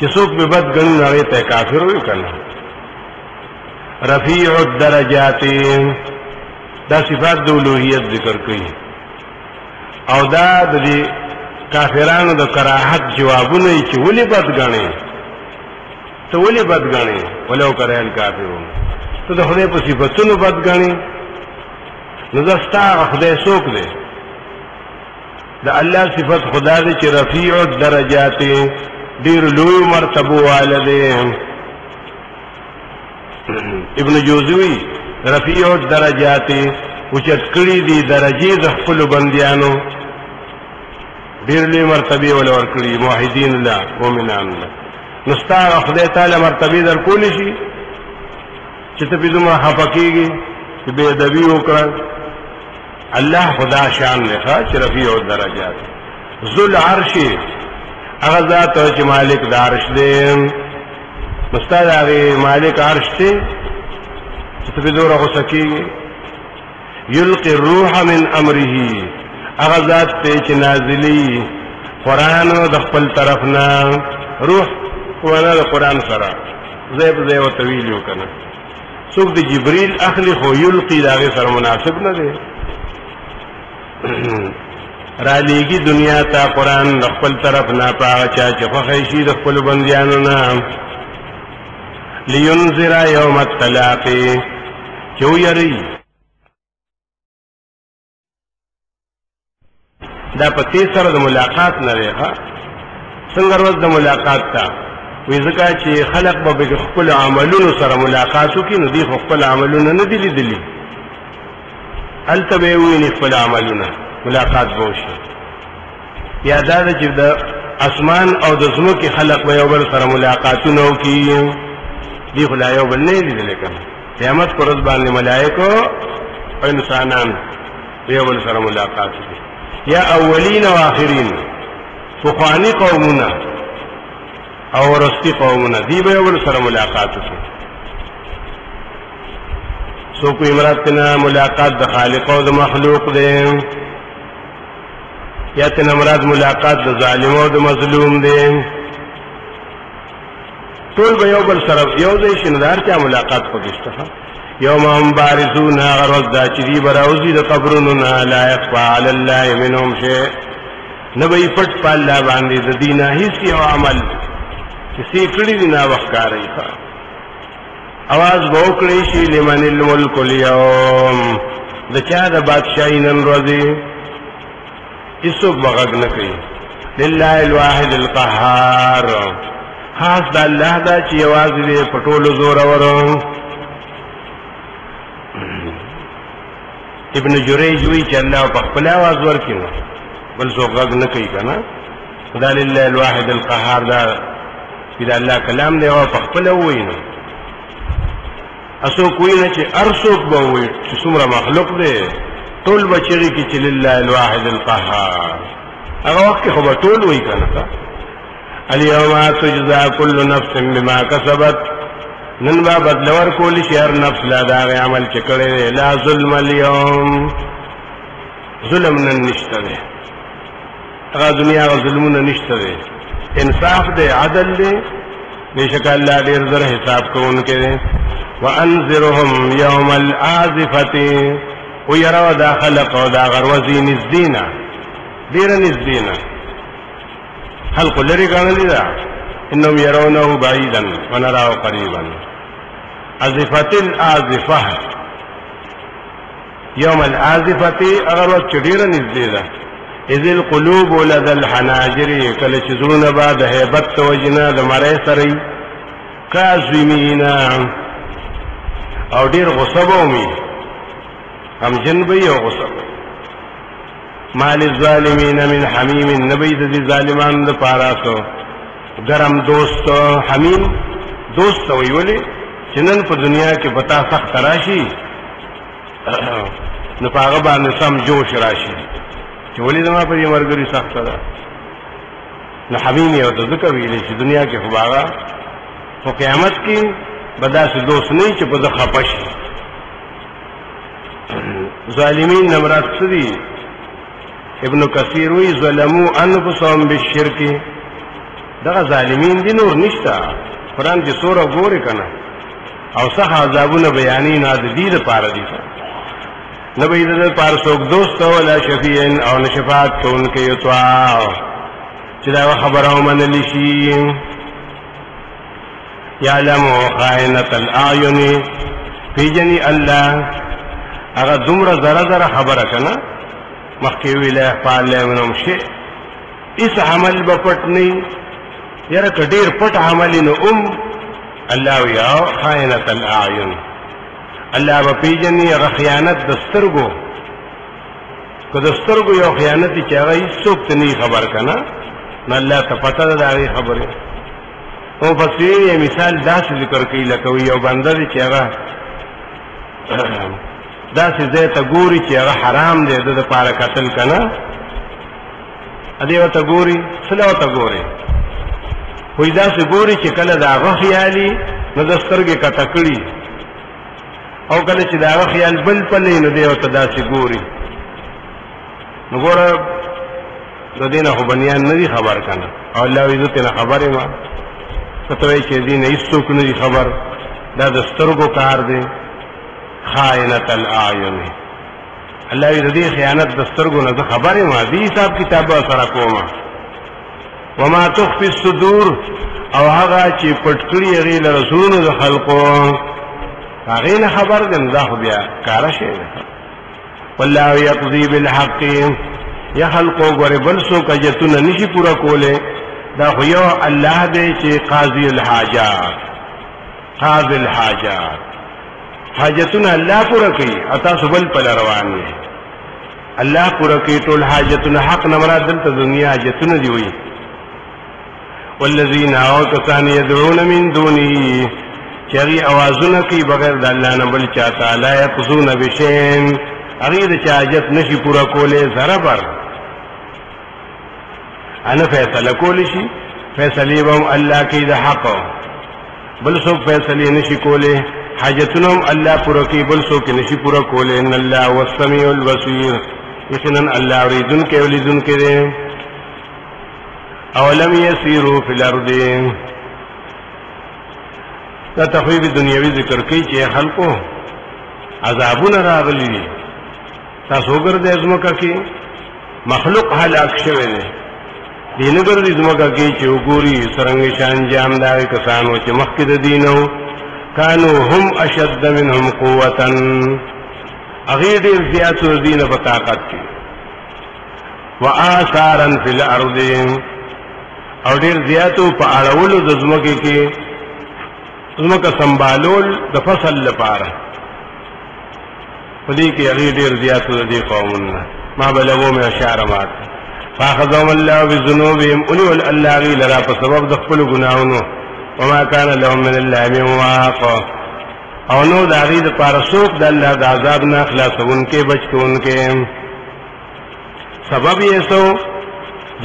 چې څوک به بد غنی نه ته کافر وي کنه رفیع الدرجات دا صفات د اولوہیت ذکر کړي او دا د کافرانو د کراهت جوابونه چې ولې بد غنی ته ولې بد غنی ولو کرہ الکافرون ته د خدای په صفاتونو بد غنی نو زستا خدای څوک دی د الله صفات خدا دې چې رفیع الدرجات ډیر لوی مرتبه والده ابن جوزوی رفیع الدرجات اوچت کړي دي درجه د خپل بنديانو ډیر لوی مرتبه ول ور کړی موحدین الله مؤمنان الله نستا خدای تعالی مرتبه در کول شي چې ته په دومره حقیقي چې به ادبی وکړه الله خدا شان لخوا چې رفیع الدرجات ذل عرش هغه ذات چې مالک د عرش دی مستاد هغه مالک عرش دی چې په دوره غوسه کېږي یلقي الروح من امره هغه ذات چې نازلی قرآن د خپل طرف نه روح ونه د قرآن سره زیب زیب و طویل یو کنه څوک د جبريل اخلي خو یلقي داغه سره مناسب نه دی را لیږي دنیا ته قرآن د خپل طرف نه پاغه چا چې خوښی شي د خپل بندیانو نه لینذر یوم التلاقی چې ویری دا پتی سره د ملاقات نه دی ها څنګه ورځ د ملاقات ته وې ځکه چې خلق به خپل عملونو سره ملاقات وکړي نو دی خپل عملونه نه دي لیدلي هلته به ویني خپل عملونه ملاقات به وشي یا دا چې د اسمان او د ځمکې خلق به یو بل سره ملاقاتونه وکړي دی خو لا یو بل نه لیدلی کنه قیامت پر ورځ باندې ملائکو او انسانان یو بل سره ملاقات وکړي یا اولین و آخرین فخوانی قومونه او ورستی قومونه دی به یو بل سره ملاقات وکړي سو کوئی مراتنا ملاقات د خالق او د مخلوق دی یا تنا مراد ملاقات د ظالم او د مظلوم دی ټول به یو بل سره یو ځای شندار چا ملاقات پکشته یوم هم بارزون غرض دا چې دی براوزی د قبرونو نه لا يخفى على الله منهم شيء نبی پټ په الله باندې د دینه هیڅ یو عمل کسی کړي دی نه وښکاري आवाज وکړي شي لمن الملك اليوم د چا د بادشاہي نن ورځې هیڅوک بغږ نه کوي لله الواحد القهار خاص د الله دا چې आवाज دې پټولو زور ورو ابن جریج وی چې الله په خپل आवाज ورکړي بل څوک غږ نه کوي کنه خدای لله الواحد القهار دا چې الله کلام دی او په خپل ویني اسو کوئی نه چې ارسوک به وي چې څومره مخلوق دی ټول بچی کې چې لله الواحد القهار هغه وخت خو به ټول وي کنه اليوم تجزا كل نفس بما كسبت نن با بدلور کول شي هر نفس لا دا عمل چې کړي لا ظلم اليوم ظلم نن نشته دی هغه دنیا غو ظلمونه نشته دی انصاف دی عدل دی بشک الله ډیر زر حساب کوونکی دی وانذرهم يوم الآزفة ويروا دا خلق او دا غروزی نزدینا دیر نزدینا خلق لري غنلی دا انهم يرونه بعيدا ونراه قريبا ازفت الآزفة يوم الآزفة اغروز چدیر نزدینا اذ القلوب لدى الحناجر کل چزرون بعد هیبت وجنا دا مره سری کازمینا او ډیر غصه بومي هم جنبي او غصه مال الظالمین من حمیم نبی د ظالمان د پاراسو ګرم دوست حمیم دوست ویولې چنن په دنیا کې بتا سخت راشي نو پاغه باندې سم جوش راشي چې ولې زما په مرګري سخت ده نو حمیم یو د ذکر ویلې چې دنیا کې خو باغه په قیامت کې بداس دوست نه چې په ځخه پشي ظالمین نمرات سدي ابن کثیر وی ظلموا انفسهم بالشرك دغه ظالمین دي نور نشتا قران کې سوره ګوره کنه او صح عذابونه بیانې نه د دې لپاره دي نبی د پار څوک دوست ولا شفیع او نشفاعت کوونکې یطاع چې دا خبره ومنل شي یعلم خائنة الاعین فیجنی الله هغه دومره زره خبره کنه مخکې ویله فعل منهم شی اس عمل بپټ نه یره کډیر پټ عمل نو الله یا خائنة الاعین الله به پیجنی هغه خیانت دسترګو که دسترګو یو خیانت چې هغه هیڅوک ته نه خبر کنه نو الله ته پته ده هغه خبره او فسیر مثال داس ذکر کوي لکه یو بنده چې هغه داسې ځای ته ګوري چې هغه حرام دی د دپاره کتل که نه ادې ورته ګوري څه ورته ګوري وایي داسې ګوري چې کله د هغه خیالي نو د سترګې کته کړي او کله چې د هغه خیال بل پلی نو دی ورته داسې ګوري نو ګوره د دې نه خو بنیان نه دي خبر که نه او الله وایي زه ترې خبر یم که ته وایي چې دې نه هېڅوک نه دي خبر دا د سترګو کار دی خائنة الاعین الله وی دې خیانت د سترګو نه خبر یم دې حساب کتاب سره کوم وما تخفي الصدور او هغه چې پټ کړی هغه له رسولونو د خلقو هغه نه خبر دې دا خو بیا کار شي والله يقضي بالحق یا خلقو غره بل سو کجتونه نشي پورا کوله دا خو یو الله دې چې قاضي الحاجات قاضي الحاجات حاجتونه الله پورا کوي او تاسو بل په روان دي الله پورا کوي ټول حاجتونه حق نه مراد دلته دنیا حاجتونه دی وي والذین کسان يدعون من دونه چری اوازونه کوي بغیر د الله نه بل چاته لا يقصون بشین هغه د حاجت نشي پورا کوله ذره بر انا فیصله کول شي فیصله به الله کوي د حق بل څوک فیصله نشي کوله حاجتنم الله پورا کوي بل څوک نشي پورا کوله ان الله هو السميع البصير یقینا الله اوریدون کې ولیدون کې دی اولم يسيروا في الارض دا تخویب دنیوي ذکر کوي چې خلقو عذابونه راغلي دي تاسو ګرځئ ازمکه کې مخلوق هلاک شوی دی دینه ګرځي ازمکه کې چې وګوري څرنګه شان جام دا کسانو چې مخکې د دینو كانوا هم اشد منهم قوة اغیر دیر زیادو دین بطاقت کی وآثارا فی الارض او دیر زیادو پا اڑولو دزمکی کی دزمکا سنبالول د فصل لپاره فدی کی اغیر دیر زیادو دی قومنا ما بلغو میں اشارمات فاخذهم الله بذنوبهم انو الله غی لرا په سبب د خپل ګناونو وما كان لهم من الله من واق او نو د هغې دپاره څوک د الله د عذاب نه خلاصونکې بچ کوونکې سبب یې څو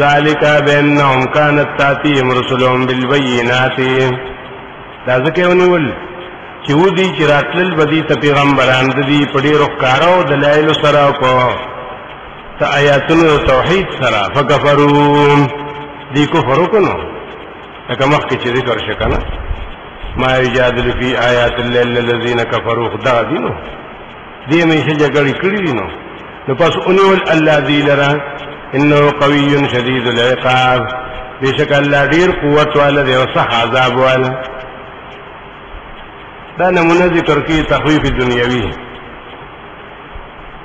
ذلک بانهم كانت تاتيهم رسلهم بالبينات دا ځکه ونیول چې ودي چې راتلل به دي ته پیغمبران د دي په ډېرو ښکاره او دلایلو سره په آیاتونو توحید سره فکفروا دي کفر وکړو لکه مخکې چې ذکر شو کنه ما یجادل فی آیات الله الذین کفروا خدا دینو دې مې جګړې کړې دي نو پس اونول الله دې لرا انه قوی شدید العقاب بشک الله ډیر قوت والا دی او صح عذاب والا دا نمونه ذکر کی تخویف دنیوی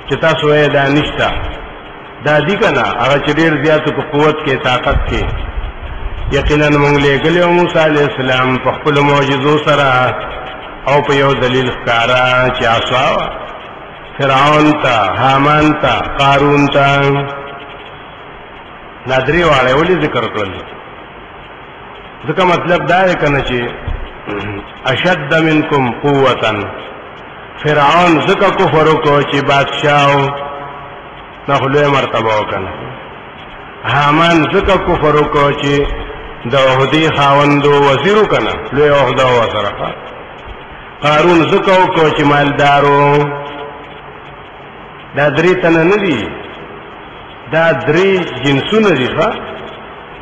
چې تاسو یې دا نشتا دا دي کنه هغه چې ډیر زیات په قوت کې طاقت کې یقینا موږ لګلو موسی علیہ السلام په خپل معجزو سره او په یو دلیل ښکارا چې عصا فرعون ته حامان ته قارون ته نادری والے ولې ذکر کړل ځکه مطلب دا دی کنه چې اشد منکم قوتا فرعون ځکه کفر وکړ چې بادشاہ نو له مرتبه وکړه حامان ځکه کفر وکړ چې د عہدی خاوندو وزیرو کنه لوی عہده وسره قارون زکو کو چې مالدارو دا درې تنه نه دي دا درې جنسونه دي ښا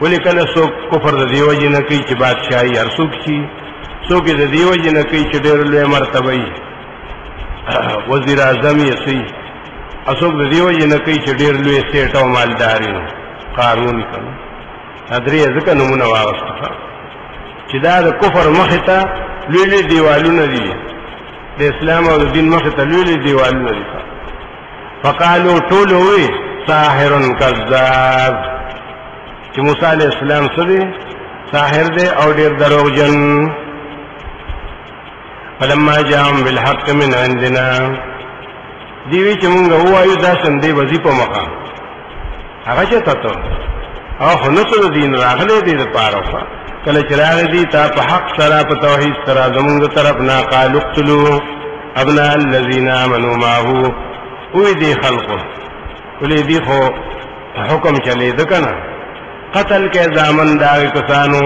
ولې کله څوک کفر د دیو جن کوي چې بادشاہي هر څوک شي څوک د دیو جن کوي چې ډېر لوی مرتبه وي وزیر اعظم یې سي څوک د دیو جن کوي چې ډېر لوی سټ او مالداري قارون کنه ادري ځکه نمونه واغسته چې دا د کفر مخه ته لوی دیوالونه دي د اسلام او د دین مخه ته لوی دیوالونه دي فقالوا طول وی ساحر کذاب چې موسی علیہ السلام سره ساحر دی او ډیر دروغجن فلما جاءهم بالحق من عندنا دیوی چې مونږ وایو دا سندې وظیفه مخه هغه چته ته او خنصر دین راغله دې لپاره کله چې راغلي دي تا په حق سره په توحید سره زمونږ طرف نه قالو قتلوا ابناء الذين آمنوا معه وی دی خلقو ولی دی خو حکم چلی دکنا قتل کے زامن داوی کسانو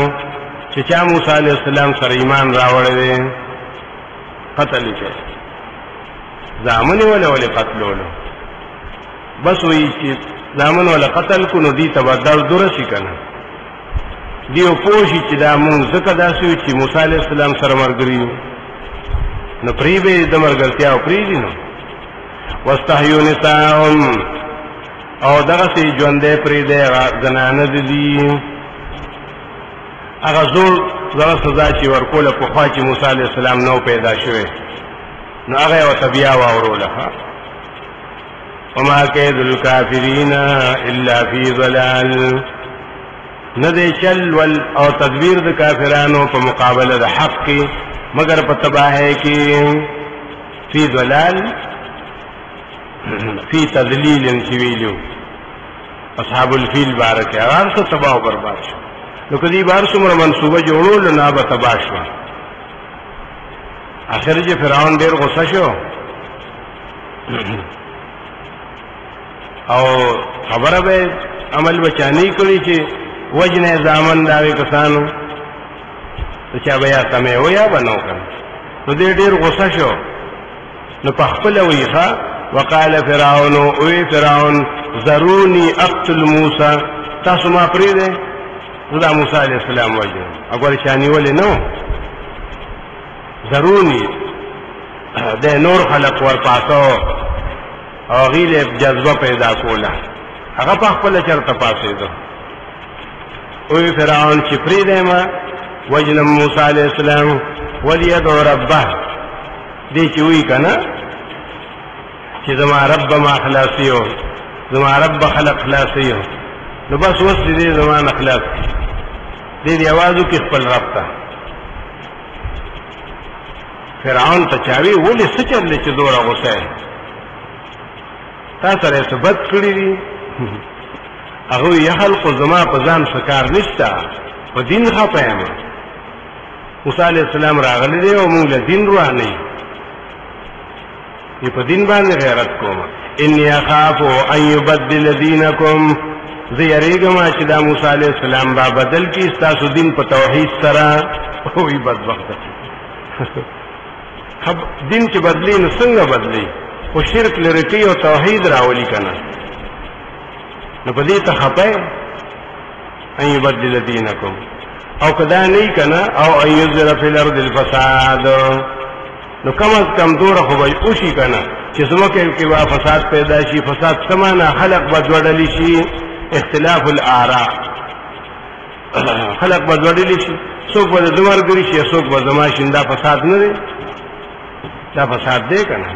چچا موسیٰ علیہ السلام سر ایمان راوڑے دے قتل کے زامن ولی قتلولو بس وی چی زامن ولی قتل کنو دی تبا درد رسی کنا دیو پوشی چی دا مون زکا داسوی چی موسیٰ علیہ السلام سر مرگریو نو پریبے دا مرگرتیاو پریدی نو واستحیو نساهم او دغسی جوندے پریدے زناند دی اغا زور زغا سزا چی ورکول پخوا چی موسیٰ علیہ السلام نو پیدا شوے نو اغا و طبیعہ واورو لخا وما کید الکافرین الا فی ضلال ندے چل او تدبیر دا کافرانو پا مقابل دا حق کی مگر پا تباہے کی فی ضلال فی تذلیل چویلیو اصحاب الفیل بارک اغار سا تباہ و برباد شو نو کدی بار سمر منصوبہ جوڑو لنا با تباہ شو آخر جی فرعون دیر غصہ شو او خبر بے عمل بچانی کری چی وجن زامن داوی کسانو تو چا بیا سمے ہو یا بنو کر نو دیر غصہ شو نو پخپل ویخا وقال فرعون اوی فرعون ذرونی اقتل موسیٰ تاسو ما پریده دا موسیٰ علیہ السلام وجه اگر شانی ولی نو ذرونی دے نور خلق ور پاسو او غیل جذبہ پیدا کولا اگا پخپل چرتا پاسی دو اوی فرعون چی پریده ما وجنم موسیٰ علیہ السلام ولیدعو ربہ دی چوی کنا چې زما رب ما خلاصیو زما رب خلق خلاصیو نو بس وس دې زمان اخلاص دې आवाजو کې خپل رب ته فرعون ته چاوي ولې سچل چې دوره غوسه تا سره ثبت کړی دي هغه یې خلق زما په ځان فکر نشتا په دین خپایم موسی علیہ السلام راغلی دی او موږ له دین رواني یہ پا دین باندې غیرت کوما انی اخافو ان یبدل دینکم زیریگما چې دا موسی علیہ السلام با بدل کی استاسو دین په توحید سره وی بدبخت دین چې بدلی نو څنګه بدلی او شرک لري کوي او توحید راولي کنه نو په دې ته خپای ان یبدل دینکم او کدا نه کنه او ایذر فی الارض الفساد نو کم از کم دور خو به اوشي کنه چې زموږ کې وا فساد پیدا شي فساد سمانه خلق بدوړلی شي اختلاف الاراء خلق بدوړلی شي څوک به زمرګری شي څوک به زما شیندا فساد نه دی دا فساد دی کنه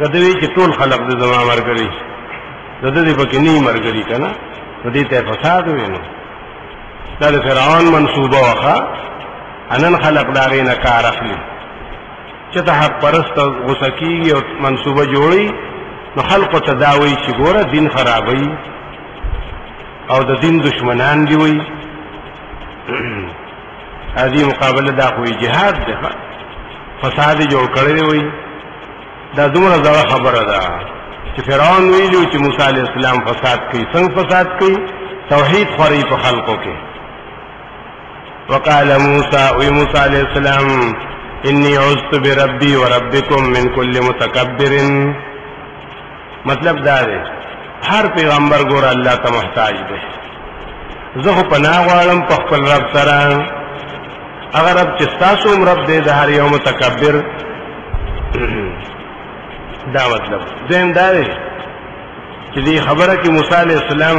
کله چې ټول خلق د زما مرګری د دې په کې نه مرګری کنه د دې ته فساد وینو دا فرعون منصوبه واخا انن خلق داغې نه کار اخلي چې ته حق پرست غوسه کیږي او منصوبه جوړي نو خلق ته داوي چې ګوره دین خرابوي او د دین دشمنان دی وي هذه مقابله دا خو جهاد ده فساد جوړ کړی وي دا دومره ځواب خبره ده چې فرعون ویلو چې موسی علیہ السلام فساد کوي څنګه فساد کوي توحید خوري په خلقو کې وقال موسی علیہ السلام انی عذت بربی وربکم من کل متکبر مطلب دا دی هر پیغمبر ګور الله ته محتاج دی زه خو پناه غواړم په خپل رب سره اگر رب چې تاسو رب دې د هر یو متکبر دا مطلب زم دا دی چې دې خبره کې موسی علیہ السلام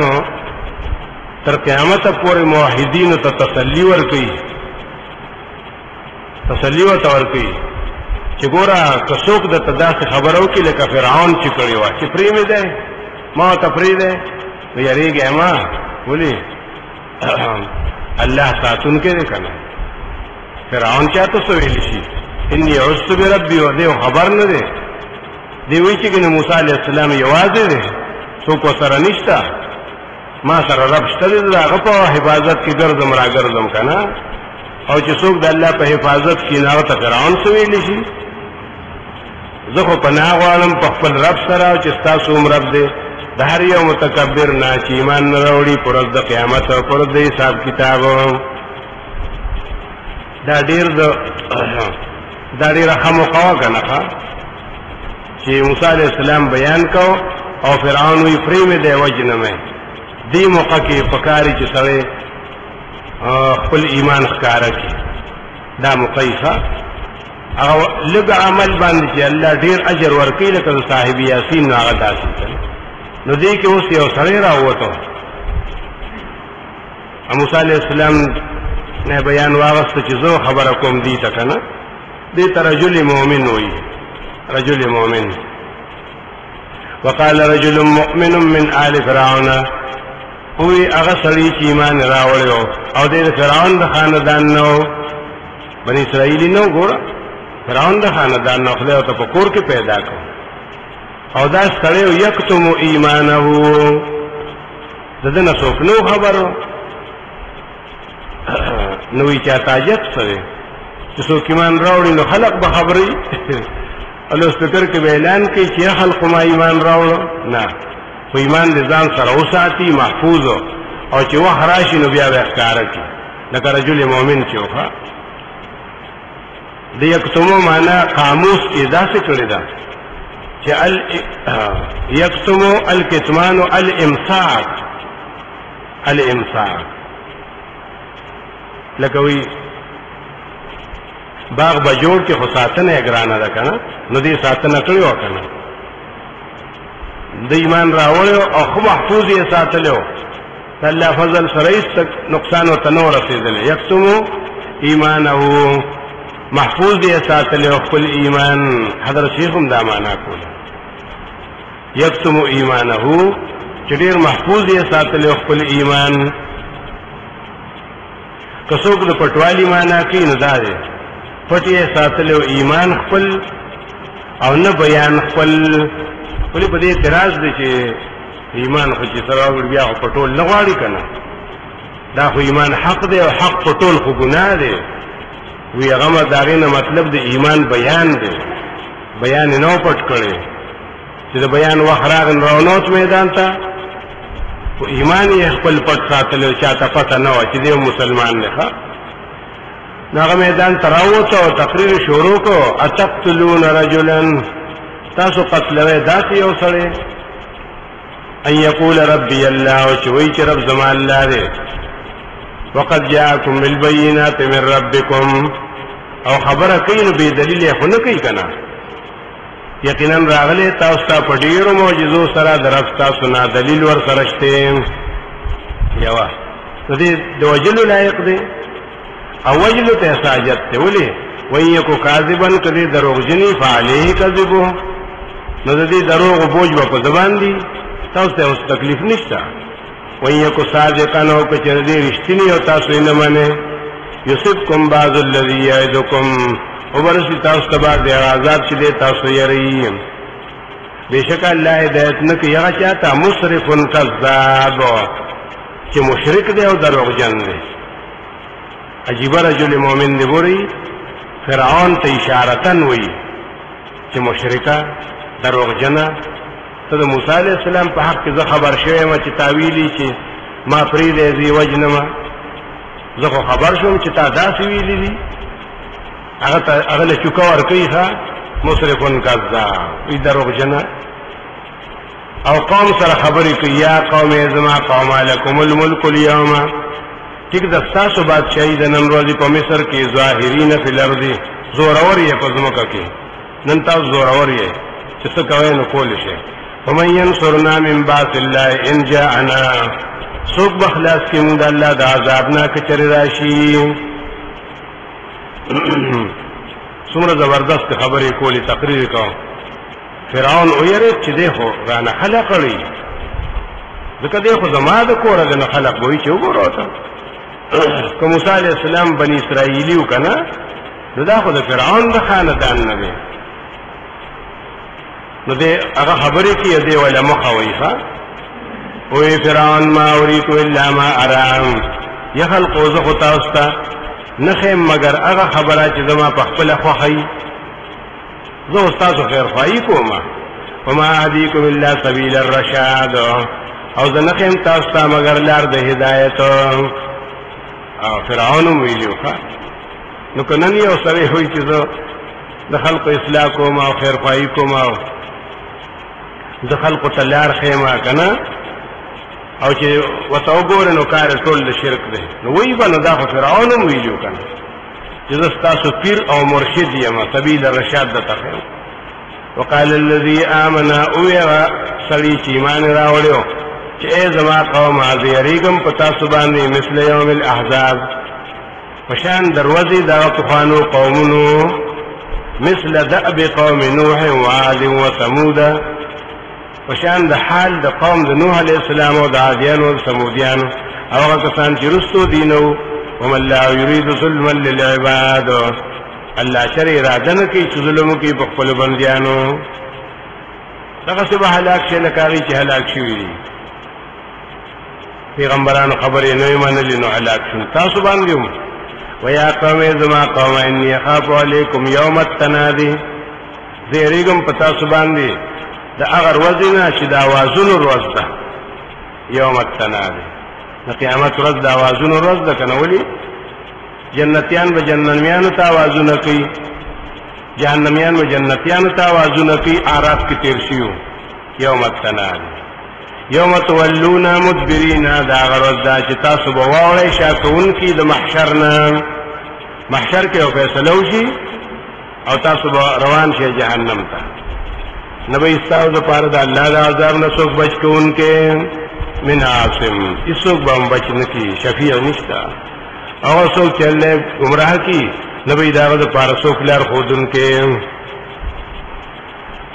تر قیامت پورې موحدین ته تسلی ورکړي تسلی ورکړي چې ګوره که څوک د تداسې خبرو کې لکه فرعون چې کړی و چې پرې مې ده ما ته پرې ده یریږي ما ولي الله ساتون کې کنه فرعون چاته سویل شي انی عذت بربی و دې خبر نه ده دی وی چې موسی علیہ السلام یوازې ده څوک سره نشتا ما سره رب شته دا هغه په حفاظت کې ګرځم را ګرځم کنه او چې څوک د الله په حفاظت کې نه ته فرعون سویل شي زه خو پناه غواړم په خپل رب سره چې ستاسو هم رب دی د هر یو متکبر نه چې ایمان نه راوړي پر ورځ د قیامت او پر ورځ د حساب کتاب. دا ډېره ښه موقع وه که نه ښه چې موسی علیه السلام بیان کو او فرعون وی پرېمې دی وجنه مې دې موقع کې پکاري چې سړی خپل ایمان ښکاره کړي. دا موقع یې ښه هغه لږ عمل باندې چې الله ډېر اجر ورکوي لکه د صاحب یاسین نو هغه داسې کړي. نو دې کې اوس یو سړی راووته موسی علیه السلام نه بیان واغسته چې زه خبره کوم دې ته که نه دې ته رجل مؤمن وایي رجل مؤمن. وقال رجل مؤمن من آل فرعون وی هغه سړی چې ایمان راوړی او د فرعون د خاندان نه بني اسرائیلي نه ګوره فرعون د خاندان نه خدای ورته په کور کې پیدا کړ او دا سړی یکتم ایمانه د ده نه څوک نه خبرو نو وی چا تاجت سره چې څوک ایمان راوړي نو خلق به خبري الله سپیکر کې اعلان کوي چې خلق ما ایمان راوړو نه خو ایمان د ځان سره وساتي محفوظ او چې وخت راشي نو بیا به ښکاره کړي لکه رجل مؤمن چې وخه د یکتمو معنا قاموس کې داسې کړې ده چې یکتمو الکتمان الامساک لکه وی باغ به جوړ کې خو ساتنه یې ګرانه ده که نه نو دې ساتنه کړې وه که نه د ایمان راوړی او ښه محفوظ یې ساتلی و د الله فضل سره هېڅ نقصان ورته نه و رسېدلی یکتمو ایمانه محفوظ یې ساتلی و خپل ایمان حضرت شیخ هم دا معنا کوله یکتمو ایمانه چې ډېر محفوظ یې ساتلی و خپل ایمان. که څوک د پټوالي معنا کوي نو دا دی پټ یې ساتلی و ایمان خپل او نه بیان خپل. ولې په دې اعتراض دی چې ایمان خو چې سره راوړي بیا خو پټول نه غواړي که نه دا خو ایمان حق دی او حق پټول خو ګناه دی. وی هغه د هغې نه مطلب د ایمان بیان دی بیان یې نه پټ کړی چې د بیان وخت راغی راونوت میدان ته خو ایمان یې خپل پټ ساتلی چا ته پته نه وه چې دی مسلمان دی ښه نو هغه میدان ته راووته او تقریر شروع کړو اتقتلون رجلا تاسو قتلوئ داسې یو سړی ان یقول ربی الله چې وایي چې رب زما الله دی وقد جاءکم بالبینات من ربکم او خبره کوي نو بې دلیل یې خو نه کوي که نه یقینا راغلی تاسو ته په ډېرو معجزو سره د رب ستاسو نه دلیل ورسره شته یوه نو دې د وجلو لایق دی او وجلو ته حاجت دی. ولې وایي یکو کاذبا که دې دروغجني فعلیه کذبو نو د دې دروغو بوج به په زبان دي تاسو ته اوس تکلیف نشته. وایي یکو صادقا او که چېرې دې رښتیني او تاسو یې نه منئ یصبکم بعض الذي یعدکم وبرسي تاسو ته بعد د عذاب چې دی تاسو یېروي بېشکه الله هدایت نه کوي هغه چا ته مسرف کذاب چې مشرک دی او دروغجن دی. عجیبه رجل مؤمن دی ګورئ فرعون ته اشارتن وایي چې مشرکه دروغجنه ته د موسی علیه السلام په حق کې زه خبر شوی یم چې تا ویلي چې ما پرېږدی زه یې وجنمه زه خو خبر شوم چې تا داسې ویلي دي هغه له چوکه ورکوي ښه مسرفن کذاب وی دروغجنه او قوم سره خبرې کوي یا قوم زما قومه لکم الملک اليوم ټیک ده ستاسو بادشاهي د نن ورځې په مصر کې ظاهرین فی الارض زورور یې په ځمکه کې نن تاسو زورور یې چې څه کوئ نو کولی شئ. ومن ینصرنا من باس الله ان جاءنا څوک به خلاص کړي موږ د الله د عذاب نه که چېرې راشي. څومره زبردست خبرې کولې تقریر کوم فرعون ویرېد چې دی خو رانه خلق کړی ځکه دی خو زما د کوره د نه خلق به وي چې وګوره ورته که موسی علیه السلام بني اسرائیلي و که نه نو دا خو د فرعون د خاندان نه دی نو دی هغه خبرې کوي دی وله مخه وایي ښه وی فرعون ما اریکو الا ما ارام یخلقو زه خو تاسو ته نه ښیم مګر هغه خبره چې زما په خپله خوښوي زه استاسو خیر خواهی کوم وما اهدیکم الا سبیل الرشاد او زه نه ښیم تاسو ته مگر لار د هدایت. فرعون هم ویلي ښه نو که نن یو سړی وایي چې زه د خلقو اصلاح کوم او خیر خواهی کوم او د خلقو ته لار ښیم که نه او چې ورته وګورې نو کار ټول د شرک دی نو وایي به نو دا خو فرعون هم ویلي که نه چې زه ستاسو پیر او مرشد یم سبیل الرشاد درته ښیم. وقال الذي آمن اویغا سړي چې ایمان راوړی چې ای زما قوم زه یریږم په تاسو باندې مثل یوم الاحزاب په شان د ورځې دغه پخوانو قومونو مثل دأب قوم نوح وعاد وثمود په شان د حال د قوم د نوح علیه السلام او د عادیانو او ثمودیانو او هغه کسان چې رستو دینو وما الله یرید ظلما للعباد الله شر اراده نه کوي چې ظلم کوي په خپل بندیانو دغسې به هلاک شي لکه هغوی چې هلاک شوي دي پیغمبرانو خبرې نه وې منلې نو هلاک شو تاسو باندې هم ویا قوم زما قوم انی اخاف علیکم یوم التنادی زه یریږم په تاسو باندې د هغه ورځې نه چې د اوازونو ورځ ده یوم التنادی د قیامت ورځ د اوازونو ورځ ده که نه ولې جنتیان به جهنمیانو ته آوازونه کوي جهنمیان به جنتیانو ته آوازونه کوي اعراف کې تیر شوي یوم التنادی یوم تولون مدبرین دا هغه ورځ ده چې تاسو به واوړئ شا کوونکي د محشر نه محشر کې یو فیصله وشي او تاسو به روان شئ جهنم ته نه به ستاسو دپاره د الله د عذاب نه څوک بچ کوونکی من عاصم هېڅوک به هم بچ نه کړي شفیع نشته او څوک چې الله ګمراه کړي نه به یې د هغه دپاره څوک لار ښودونکی.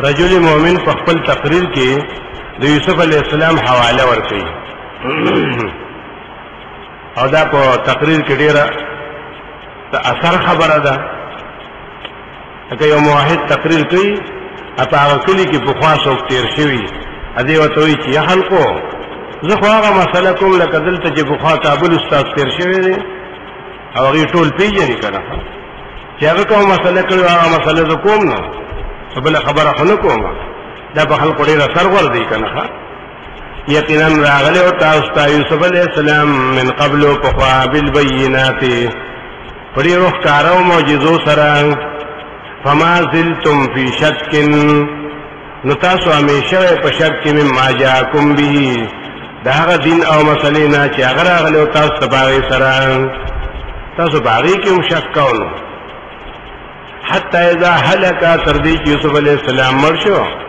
رجل مؤمن په خپل تقریر کې د یوسف علیه السلام حواله ورکوي او دا په تقریر کې ډېره د اثر خبره ده لکه یو موحد تقریر کوي په هغه کلي کې پخوا څوک تېر شوي دې ورته وایي چې یا خلکو زه خو هغه مسله کوم لکه دلته چې پخوا کابل استاد تېر شوی دی او هغې ټول پېژني که نه چې هغه کومه مسله کړې هغه مسله زه کوم نو څه بله خبره خو نه کوم دا په خلکو ډېر اثر غورځوي که نه یقینا راغلی او تاسو ته یوسف علیه السلام من قبل پخوا بالبینات په ډېرو ښکاره او معجزو سره فما زلتم فی شک نو تاسو همیشه په شک کې مما جاءکم به د هغه دین او مسلې نه چې هغه راغلی او تاسو ته په هغې سره تاسو په هغې کې هم شک کولو حتی اذا هلکه تر دې چې یوسف علیه السلام مړ شو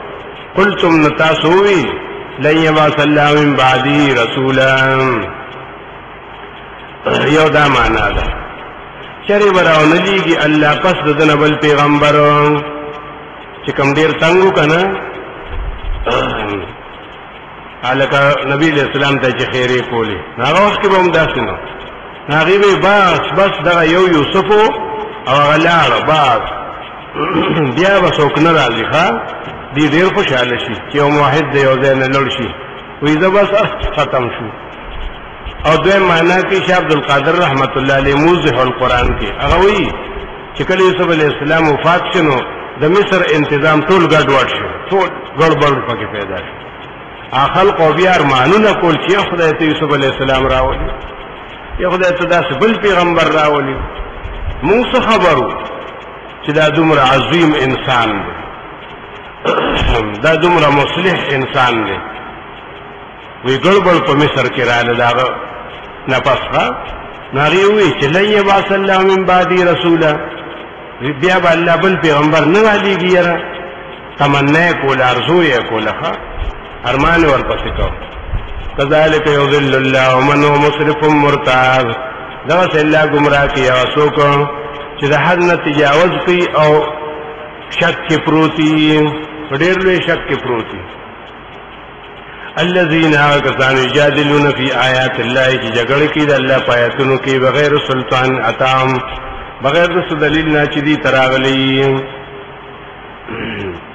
قلتم نو تاسو ووي لن یبعث الله من بعده رسولا یو دا معنا ده چرې به راونه لیږي الله پس د ده نه بل پیغمبر چې کوم ډېر تنګ و که نه لکه نبي علیه السلام ته چې خیرې کولې هغه وخت کې به هم داسې نه هغې به بس دغه یو یوسف و او هغه لاړه بس بیا به څوک نه راځي ښه دی ډېر خوشحاله شي چې یو موحد د یو ځای نه لړ شي وایي زه بس ختم شو. او دویم معنا کې شیخ عبدالقادر رحمت الله علیه موضح القرآن کې هغه وایي چې کله یوسف علیه السلام وفات شو نو د مصر انتظام ټول ګډوډ شو ټول ګړبړ پکې پیدا شو خلقو بیا ارمانونه کول چې یا خدای ته یوسف علیه السلام راولي یا خدای ته داسې بل پیغمبر راولي موږ څه خبرو چې دا دومره عظیم انسان دی دا دومره مصلح انسان دی وی ګړبړ په مصر کې راله د هغه نه پس نو هغې ووایي چې لن یبعث الله من بعدي رسولا بیا به الله بل پیغمبر نه رالیږي یاره تمنا یې کوله ارزو یې کوله ښه ارمان یې ورپسې کو کذلک یضل الله من هو مسرف مرتاب دغسې الله ګمراه کوي هغه څوک چې د حد نه تجاوز کوي او شک کې پروتي په ډېر لوی شک کې پروتي الذين كانوا يجادلون في آيات الله چې جګړه کوي د الله په آیاتونو کې بغیر سلطان اتاهم بغیر د دلیل نه چې دي تراغلي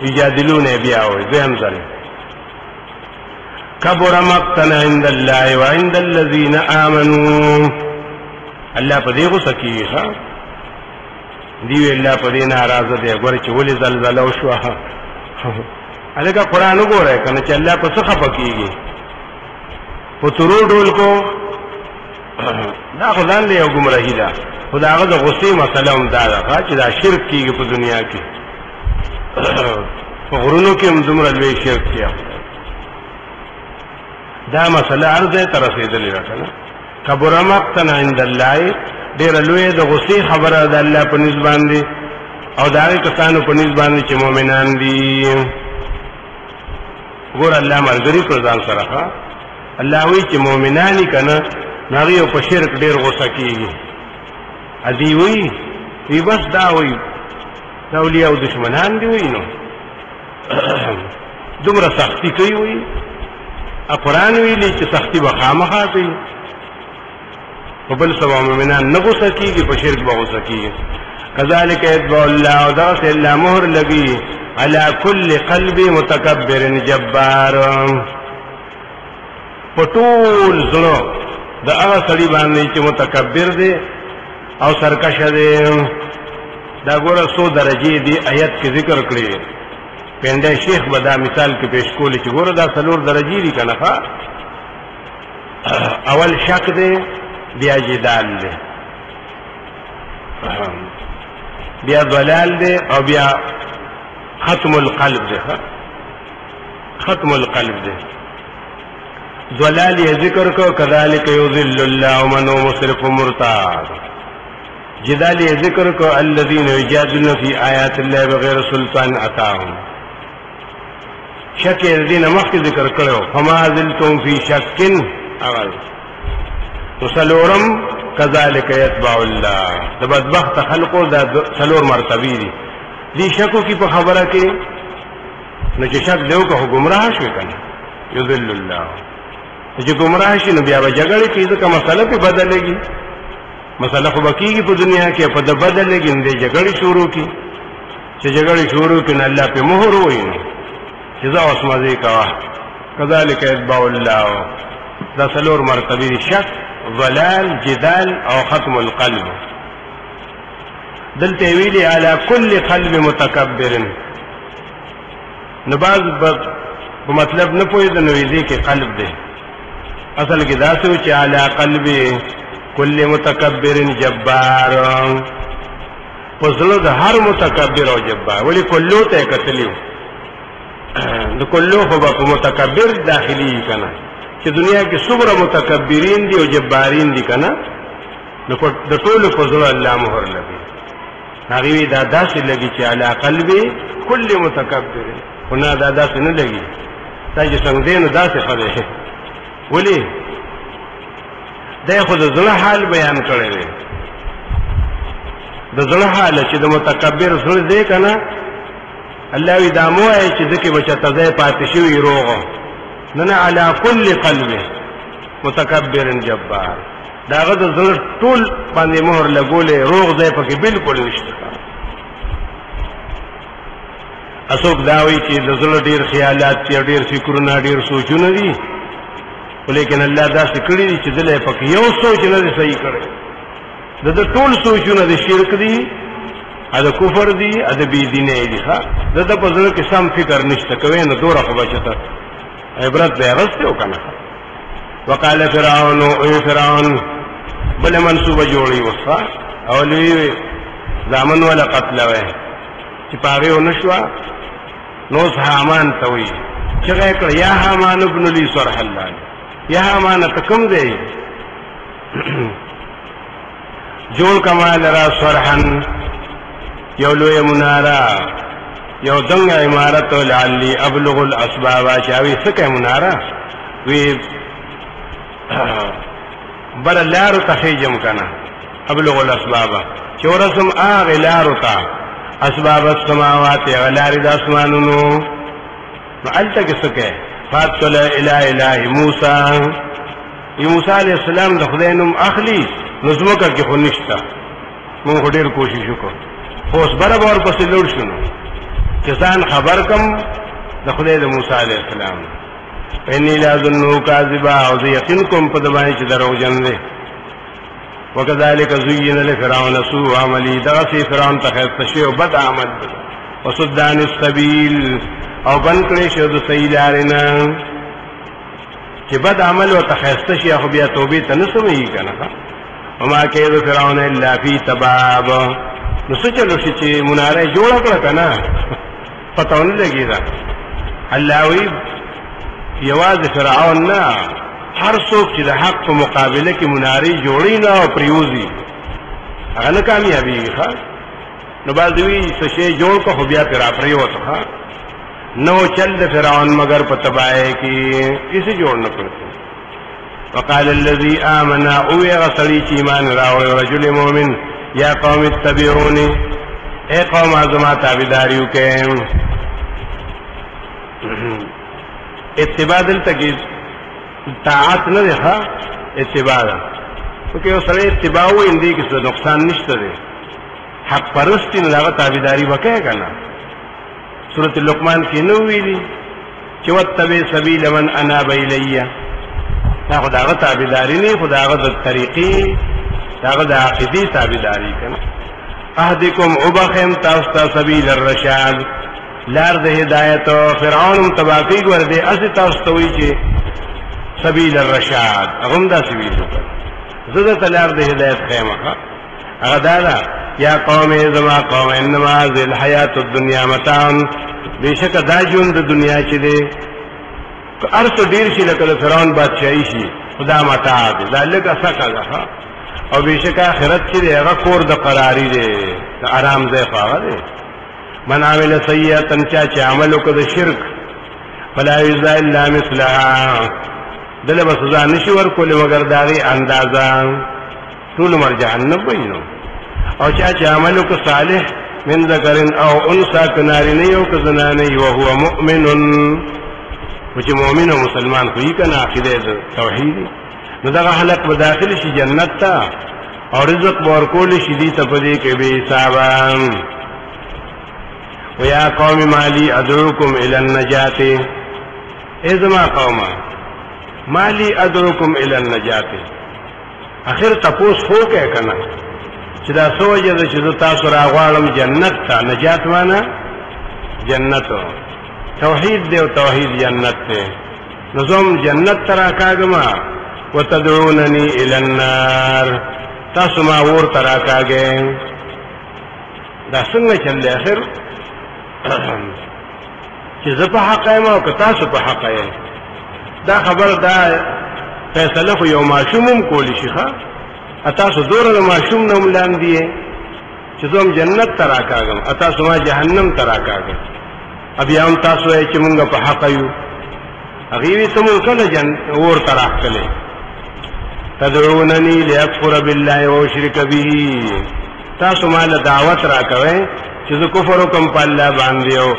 یجادلون بیا وي ذهم سره كبر مقتا عند الله وعند الذين آمنوا الله په دې غوسه کېږي دی الله په دې ناراضه دی ګوره چې ولې زلزله وشوه هلکه قرآن وګورئ که نه چې الله په څه خفه کېږي په ترو ډول کو دا خو ځان دی یو ګمراهي ده خو د هغه د غصې مسله هم دا ده چې دا شرک کېږي په دنیا کې په غرونو کې هم دومره لوی شرک کېږي دا مسله هر ځای ته رسېدلې ده که نه کبر مقتا عند الله ډېره لویه د غصې خبره د الله په نسبت باندې او د هغې کسانو په نسبت باندې چې مؤمنان دي ګوره الله ملګري کړ ځان سره ښه الله وایي چې مؤمنان یې که نه نو هغې یو په شرک ډېر غصه کېږي ادي وی بس دا وی دا اولیاء دشمنان دی وی نو دومره سختی کوي وی قرآن ویلی چې سختی به خامخا کوي په بل سبا مؤمنان نه غصه کېږي په شرک به غصه کېږي کذلک یطبع الله او دغسې الله مهر لګي علی کل قلب متکبر جبار په ټول زړه د هغه سړي باندې چې متکبر دی او سرکشه دی دا ګوره څو درجې دی آیت کې ذکر کړي پنډی شیخ به دا مثال کې پیش کولی چې ګوره دا 4 درجې دي که نه ښه اول شک دی بیا جدال دی بیا ضلال دی او بیا ختم القلب دی ختم القلب دی ضلال یې ذکر کو کذلک یضل الله من هو مسرف مرتاب جدال یې ذکر کو الذين یجادلون فی آیات الله بغیر سلطان اتاهم شک یې دینه مخکې ذکر کړو فما زلتم فی شک اول وسلورم کذلک یتبع الله د بدبخت خلقو دا 4 مرتبه دي شکو کی په خبره کې نو چې شک دیو که گمراه شوی کنه یذل الله چې گمراه شي نو بیا به جګړه کوي ځکه مسله په بدلېږي مسله خو بکیږي په دنیا کې په د بدلېږي نه جګړه شروع کی چې جګړه شروع کړي الله په مهر وایي چې ځا اوس مزه کوا کذالک یتبع الله دا 4 مرتبه دي شک ضلال جدال او ختم القلب دلته ویلي علی کل قلب متکبر نباز په مطلب نه پوهېده نو دې کې قلب دی اصل کې دا څه چې علی قلب کل متکبر جبار په زړه د هر متکبر او جبار ولی کلو ته کتلیو د کلو خو په متکبر داخلي کنه چې دنیا کې څومره متکبرین دي او جبارین دي کنه نو د ټولو په زړه الله مهر لګي هغه دا داسې لګي چې علی قلب کل متکبر ونه دا داسې نه لګي دا چې څنګه دین داسې خبره ولی دا خو د زړه حال بیان کړی دی د زړه حال چې د متکبر زړه دی کنه الله وی دا مو ای چې ځکه بچته ځای پاتې شوی روغ نه نه علی کل قلب متکبر جبار داغه د زړه ټول باندې مهر لګولې روغ ځای پکې بالکل نشته اسوک داوی چې د زړه ډیر خیالات ډیر فکرونه ډیر سوچونه دي ولیکن الله دا سکړي دي چې دلته پکې یو سوچ نه دی صحیح کړی د ټول سوچونه د شرک دي د کفر دي د بی دینه دي ښا د په ځل کې سم فکر نشته کوي نو دوره خو بچته عبرت به غسته وکنه وقال فرعون او فرعون بل منسوبه جوړي وصا او لوی ځامن ولا قتل وای چې پاره ونشوا نو حامان ته وی چې کړه یا حامان ابن لی صرح الله یا حامان تکم دی جوړ کمال را صرحن یو لوی مناره یو دنګ عمارت لعلی ابلغ الاسباب چاوي سکه مناره وی بر لارو تخیجم کنا ابلغ الاسباب چورسم آغی لارو تا اسباب السماوات غلار دا اسمانونو معلتا کسکه فاتل الہ موسیٰ یہ موسیٰ علیہ السلام دا خدینم اخلی نظمکا کی خونشتا من خودیر کوششو کن خوص برب اور پس لوڑ شنو چسان خبر کم دا خدای دا موسیٰ علیہ السلام فإنی لا ظنو کاذبا او دا یقین کم پا دبانی چی درو جن دے وكذلك زين لفرعون سوء عملی دغسی فرعون تخیست شیع و بد عمل وصدان السبیل او بنکلی شد سیلارنا چه بد عمل و تخیست شیع خو بیا توبی تنسمی کنا وما کید فرعون الا فی تباب نسو چلو شی چه مناره جوڑا کرا کنا پتاونی لگی دا اللہ وی یواز فرعون نا هر څوک چې د حق په مقابله کې مناری جوړی نه او پریوزی هغه نه کامیابی ښه نو بعد وی څه شی جوړ کو خو بیا پر اپریوت ښه نو چل د فرعون مگر په تباہی کې کسی جوړ نه کړو وقال الذي آمن او غسلی چې ایمان راوړ رجل مؤمن یا قوم اتبعوني اے قوم ازما تابعداریو کې اتباع دلته کې طاعت نه ده ها اتباع ده اوکې اوسره اتباع و اندی کې څه نقصان نشته ده حق پرستی نه هغه تابعداري وکړي کنه سورۃ لقمان کې نو ویلي چې وتبع سبیل من اناب الی دا خدای تابعداري نه خدای د طریقې دا د عقیدې تابعداري کنه اهدکم ابخم تاسو سبیل الرشاد لار د هدایت فرعون تباقی ورده اس تاسو ته وی چې سبیل الرشاد اغم دا سبیل زده تلار ده هدایت خیمه اغدادا یا قوم ازما قوم انما ذی الحیات الدنیا متاعن بیشک دا جون د دنیا چی ده ارسو دیر شی لکل فرعون بادشاہی شی خدا متاع ده دا لگا سکا ده او بیشک آخرت چی ده اغا کور ده قراری ده دا آرام ده خواها ده من عمل سیئتن چاچه عملو که ده شرک فلا یجزا الا مثلها دل بس سزا نشي ورکول مگر داغي اندازا طول مر جهنم وینو او چا عملو که صالح من ذکرن او انسا کنارینی او که زنانی وهو مؤمن وچه مؤمن و مسلمان خوی کنا عقیده توحیدی نو داغا حلق بداخل شي جنت تا او رزق بورکول شي دی تپدی که بی حسابا ویا قوم مالی ادعوکم الى النجات ازما قوما مالی ادعوکم الى النجات اخر تپوس ہو کے کنا چې دا سوجه ده چې تاسو راغواړم جنت ته نجات معنا جنت توحید دی او توحید جنت ته نظم جنت ترا کاګما وتدعونني الى النار تاسو ما ور ترا کاګې دا څنګه چل اخر چې زه په حق یم او که تاسو په حق یې دا خبر دا فیصله خو یو معشوم کولی شي ښا تاسو دوره معشوم نه ملان دی چې زوم جنت ترا کاګم تاسو ما جهنم ترا کاګم ابیا هم تاسو یې چې مونږ په حق یو هغه وی ته مونږ کله جن ور ترا کړل تدعونني لاكفر بالله واشرك به تاسو ما له دعوت را کوي چې زه کفر کوم په الله باندې او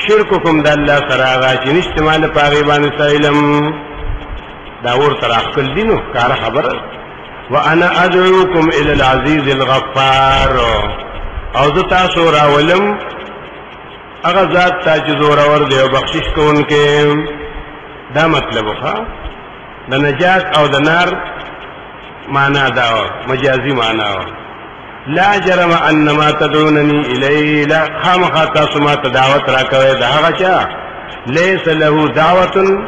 شرک کوم د الله سره هغه چې نشته مال پاغي باندې علم دا ور تر خپل دینو کار خبره وانا ادعوكم الى العزيز الغفار او زه تاسو راولم هغه ذات ته چې زور اور دی او بخشش کوونکې دا مطلب ښه د نجات او د نار معنا دا مجازي معنا لا جرم ان ما تدعونني الیه لا خامخا تاسو ما دعوت را کوي دا هغه چا ليس له دعوه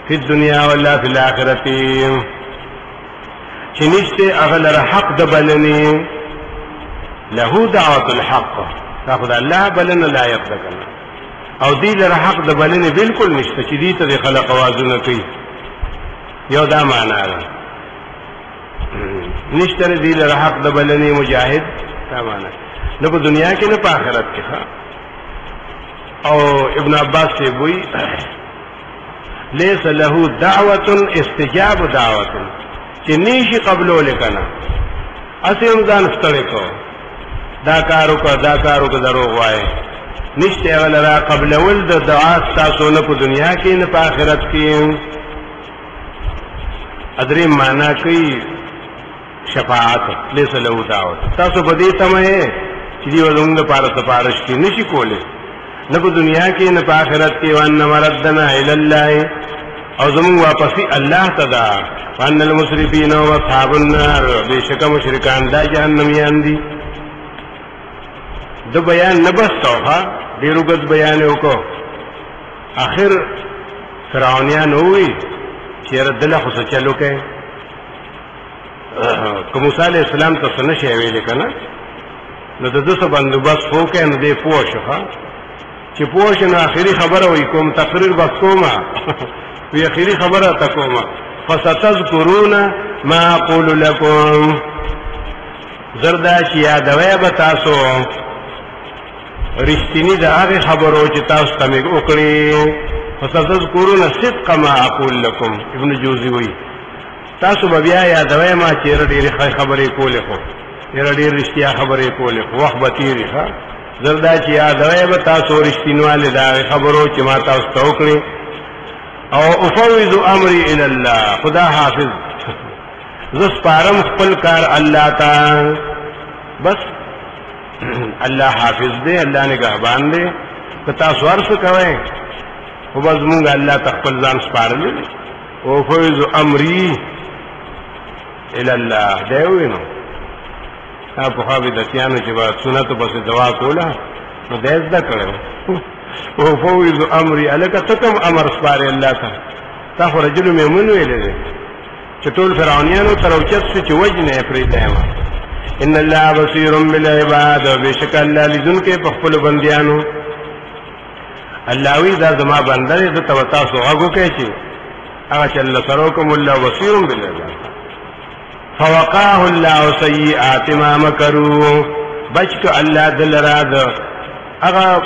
فی الدنیا ولا فی الاخرة چې نشته هغه لره حق د بلنی له دعوت الحق دا خدای الله بلنه لایق ده کنه او دی لره حق د بلنی بالکل نشته چې دی ته خلق اوازونه کوي یو دا معنا ده نشته دی لره حق د بلنی مجاهد دا معنا نو په دنیا کې نه په آخرت کې او ابن عباس سے وی ليس له دعوه استجاب دعوه چې نشي قبلو لکنا اسیم ځان ستړي کو دا کارو کو دروغ وای نشته غلرا قبل ول د دعا تاسو نه په دنیا کې نه په آخرت کې ادري معنا کوي شفاعت ليس له دعوه تاسو په دې سمه چې دی ولونګ لپاره سفارش کې نشي کوله نه په دنیا کې نه په آخرت کې وان مردنا الى الله او زمون واپسی الله تدا وان المسرفین واصحاب النار بشک مشرکان دا جهنميان دي د بیان نه بستوها ډیرو غد بیان وکړو اخر فرعونیان وی چیرې دله خو چلو کې کوم موسی علیہ السلام ته څنګه شی ویل کنه نو د دوه بندوبست وکړ نو دې پوښه چې پوښ نو اخري خبره وي کوم تقریر بس کومه وی اخري خبره تکومه فستذكرون ما اقول لكم زردا چې یادوي به تاسو رښتینی د هغه خبرو چې تاسو ته موږ وکړي فستذكرون صدق ما اقول لكم ابن جوزی وی تاسو به بیا یادوي ما چې ډېرې خبرې کولې خو ډېر رښتیا خبرې کولې خو وخت به تیری ښه زردا چې یادوي به تاسو رښتینواله د خبرو چې ما تاسو ته وکړي او افوض امري الى الله خدا حافظ زس پارم خپل کار الله تا بس الله حافظ دے الله نگہبان دے کتا سوار څه کوي او بس مونږ الله تخپل ځان سپارل او افوض امري الى الله دی وینو په خو د تیانو چې با سنت بس دعا کوله نو دې زده کړو او فوض امري الک تکم امر سپار الله تا خو رجل میمون ویلې چې ټول فرعونانو تر اوچت چې وجنه پرې دایما ان الله بصير بالعباد بشک الله لذن کې په خپل بنديانو الله وی دا زما بندره د توتا سوغو کې چې هغه چې الله سروکم الله بصير بالعباد فوقاه الله سيئات ما مكروا بچک الله دل راد هغه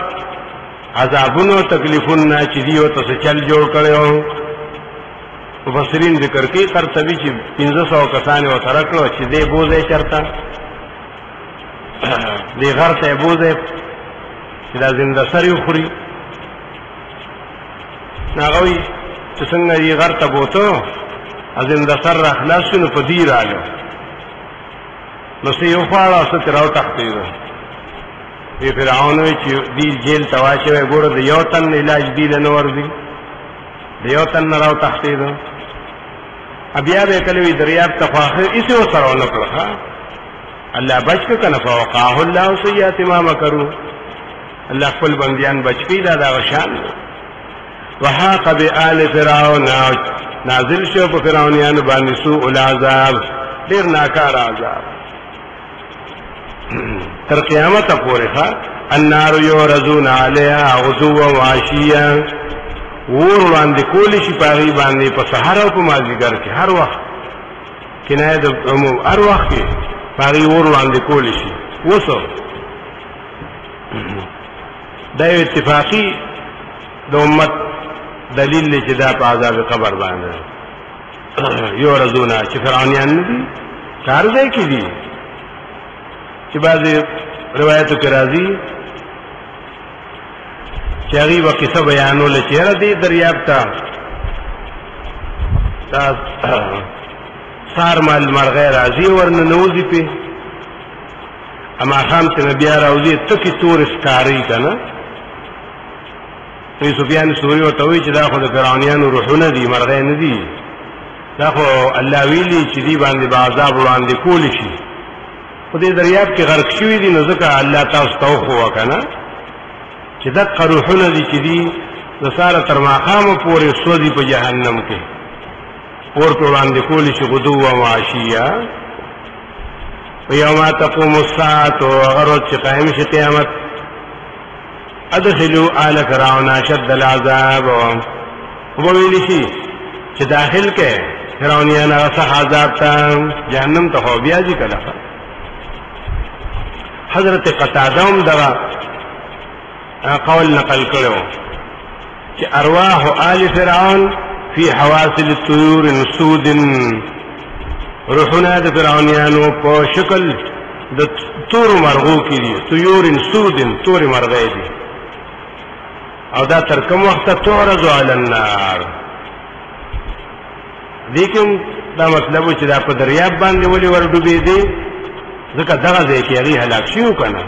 عذابونو تکلیفونو چې دیو ته چل جوړ کړو مفسرین ذکر کوي قرطبي چې 1500 کسان و سره کړو چې دې بوزه چرتا دې غر ته بوزه چې دا زنده سری خوري ناغوي چې څنګه یې غر ته بوته زنده سر اخلاصونو په دی راغلو نو سې یو خواړه ست راو تختیدو وی فرعون چې دی جیل تواشه ګوره د یو تن علاج دی له نور دی د یو تن راو تختیدو بیا به کلوی دریاب تفاخر اسی و سره نکړه الله بچ کنه فوقاه الله سیئات ما مکروا الله خپل بندیان بچ کی دا غشان وحاق بآل فرعون نازل شو په فرعونیان باندې سوء العذاب ډیر ناکار عذاب تر قیامت پورې النار يورزون عليها غدوا وعشيا ور باندې کول شي پاغي باندې په سحر او په مازیګر کې هر وخت کنایه د عموم هر وخت کې پاغي ور باندې کول شي وسو دا اتفاقی د امت دلیل چې دا په عذاب قبر باندې يورزون چې فرعونیان دي کار ځای کې دي چې بعضی روایتو کې راځي چې هغه وخت څه بیانول چې را دي دریاب ته دا سار مال مرغه راځي ورنه نوځي په اما خام ته نبی راوځي تکي تور اسکاری کنه ابو سفیان سوری او توي چې دا خو د فرعونانو روحونه دي مرغه نه دي دا خو الله ویلي چې دی باندې عذاب وړاندې کول شي په دې دریاب کې غرق شوی دي نو ځکه الله تاسو ته خو وکنه چې دا روحونه دي چې دي د ساره تر ماقام پورې سوځي په جهنم کې اور په وړاندې کول شي غدو او عشیا ويوم تقوم الساعه وغرض قائم شي قیامت ادخلوا آل فرعون اشد العذاب وبویل شي چې داخل کې فرعونیان هغه عذاب ته جهنم ته خو بیا دي کله حضرت قتاده هم دا قول نقل کړو چې ارواح آل فرعون فی حواسل الطيور سود روحنا د فرعونیانو په شکل د تور مرغو کې دي طيور سود تور مرغې دي او دا تر کوم وخت تورز علی النار لیکن دا مطلب چې دا په دریاب باندې ولي ور ډوبې دي ځکه دغه ځای کې هغه هلاک شو کنه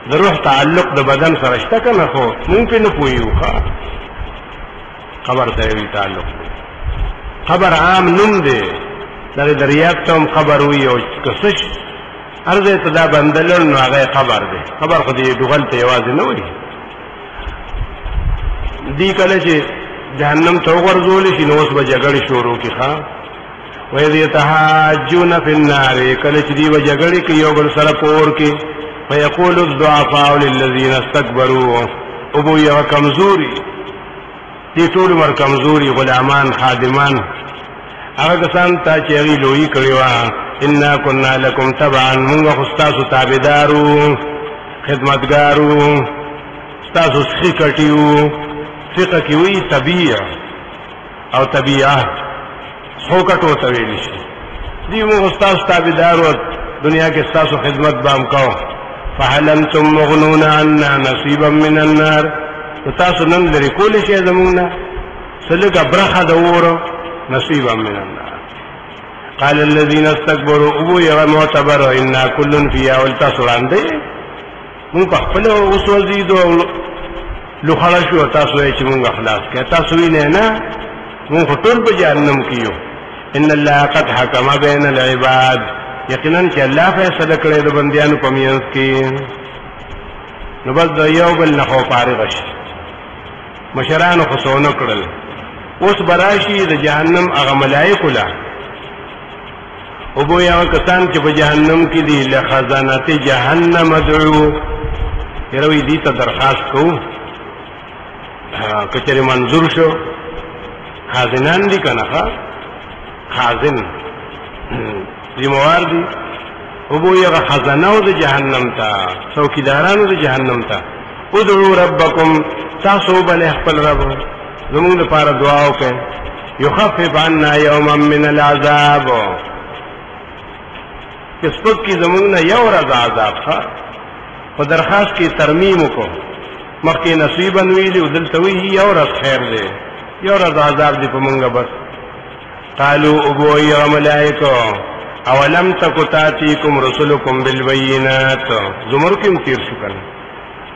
د روح تعلق د بدن سره شته کنه خو ممکن نه پويو ښا خبر ته وی تعلق قبر عام نوم دی دغه دریاب ته هم قبر وي او کسش ارزه ته دا بندلل نو هغه قبر دی قبر خو دې ډوغل ته یوازې نه وي دی کله چې جهنم ته ورزول شي نو اوس به جګړه شروع کی ښا وَإِذْ يَتَحَاجُّونَ فِي النَّارِ کله چې دی به جګړه کوي یو بل سره پور کې فَيَقُولُ الضُّعَفَاءُ لِلَّذِينَ اسْتَكْبَرُوا ابو یو کمزوري دې ټول مر کمزوري غلامان خادمان هغه کسان ته چې هغه لوی کړی و انا كنا لكم تبعا موږ خو تاسو تابعدارو خدمتګارو تاسو سخکټیو فقه کی وی طبيع او طبيعه سوکټو ته ویل شي دی موږ تاسو تابعدارو دنیا کې تاسو خدمت بام کوو فهل انتم مغنون عنا نصيبا من النار تاسو نن لري کول شي زمونږه سلګه برخه د ور نصيبا من النار قال الذين استكبروا ابو يا معتبر ان كل فيها والتصران دي مون په خپل وسوځیدو لو خلاصو تاسو یې چې مونږ اخلاص کې تاسو یې نه مون ټول په جهنم کیو ان الله قد حكم بين العباد یقینا چې الله فیصله کړی د بندیانو په میانس کې نو بس د یو بل نه خو فارغ شي مشرانو خصونه کړل اوس براشي د جهنم هغه ملائکه لا او بو یا کسان چې په جهنم کې دي لخزانات جهنم ادعو یروي دي ته درخواست کو کچره منظور شو خازنان دي کنه خازن ذمہوار دي او بو یا خزانو د جهنم ته څوکیدارانو د جهنم ته ادعو ربکم تاسو بل خپل رب زمون لپاره دعا وکړئ یخفف عنا یوما من العذاب کسبت کی زمون نه یو ورځ عذاب ښه په درخواست کې ترمیم وکړو مخکې نصیبا ویلی او دلته وی یو ورځ خیر دی یو ورځ عذاب دی په مونږه بس قالوا ابو یا ملائکه اولم تکو تاتیکم رسلکم بالبینات زمر کې تیر شو کنه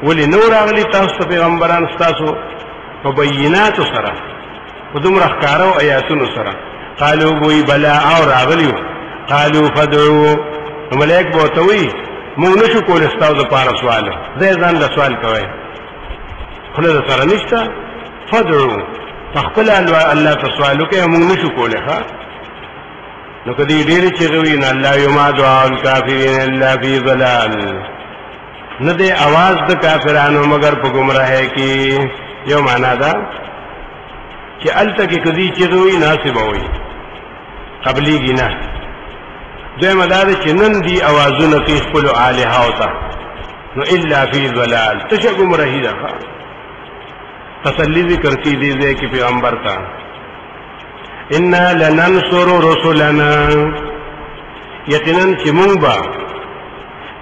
ولی نور اغلی تاسو پیغمبران تاسو په بینات سره په دومره ښکارو آیاتونو سره قالوا بوی بلا او راغلیو قالوا فدعوا ملائک بوتوي مونږ نشو کول استاو د پاره سوال زه ځان له سوال کوي خله سره نشته فدعوا تخپل الله تسوالو کې مونږ نشو کوله ها نو کدی ډېر چې غوي نه الله یما دعاء الکافرین الا فی ضلال نه دې आवाज د کافرانو مگر په گمراهی کې یو معنا ده چې الته کې کدی چې غوي ناسب وي قبليږي نه دوی مدار چې نن دی आवाजونه کې خپل الها وتا نو الا فی ضلال تشه گمراهی ده تسلی ذکر کی دی کہ پیغمبر تا انا لننصر رسلنا یقینا چې مونږ با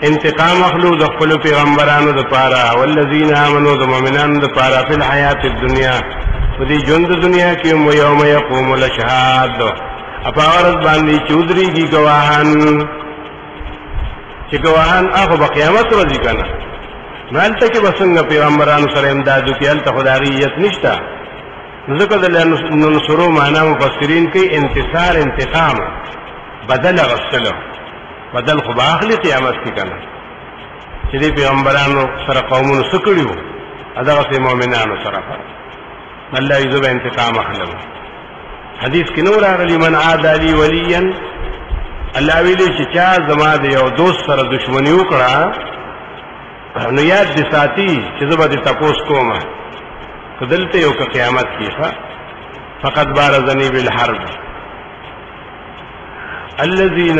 انتقام اخلو د خپل پیغمبرانو د پاره والذین آمنوا د مؤمنانو د پاره په حیات الدنیا په دې ژوند دنیا کې مو یوم یقوم الاشهاد اپاورز باندې چودريږي گواهان چې گواهان هغه په قیامت ورځ کنه مالته کې بسنګ پیغمبرانو سره امدادو کې ال خداییت نشتا ذکر د نصرو معنا مفسرین کې انتصار انتقام بدل غسل بدل خو باخلی قیامت کې کنه چې دې پیغمبرانو سره قومونو سکړیو هغه مؤمنانو سره الله یذب انتقام اخلو حدیث کې نور راغلی من عاد علی ولیا الله ویلي چې چا زما د یو دوست سره دښمنی وکړه نو یاد دي ساتي چې زه به تاسو کوم کدلته یو قیامت کیخه فقط بارزنی بالحرب الذين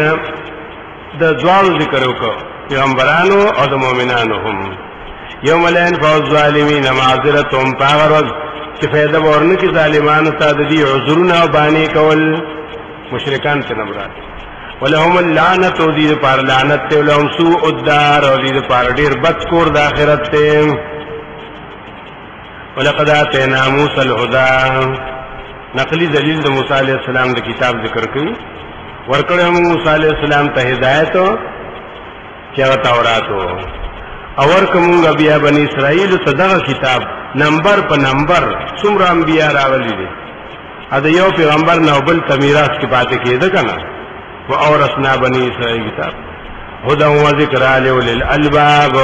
د دوالو ذکر وکړو پیغمبرانو او د مؤمنانو هم یوم لا ينفع الظالمین معذرتهم فغرض چې فائدہ ورنه کې ظالمانو ته د دې عذرونه باندې کول مشرکان څخه مراد ولهم اللعنه او دې پر لعنت ته ولهم سوء الدار او دې پر ډیر بد کور د آخرت ته ولقد اتینا موسی الهدى نقلی دلیل د موسی علیہ السلام د کتاب ذکر کړي ورکړه موسی علیہ السلام ته هدایت چې هغه تورات او ورکوم بیا بنی اسرائیل ته دغه کتاب نمبر په نمبر څومره انبیا راغلي دي ا د یو پیغمبر نو بل میراث کې پاتې کېده کنه و اورثنا بني اسرائیل کتاب هدى و ذکر للالباب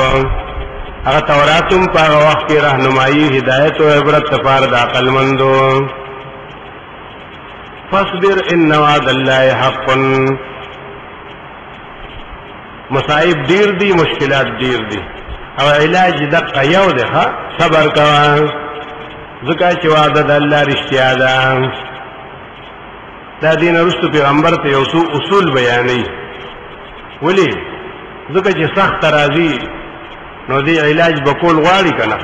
هغه توراتم په وخت کې راهنمایي هدایت او عبرت لپاره د عقل مندو فاصبر ان وعد الله حق مصائب ډیر دي مشکلات ډیر دي او علاج دقه یو ده صبر کوه ځکه چې وعده د الله رښتیا ده دا دین رسول پیغمبر ته یو اصول بیانوي ولی ځکه چې سخت راځي نو دی علاج بکول غواړي کنه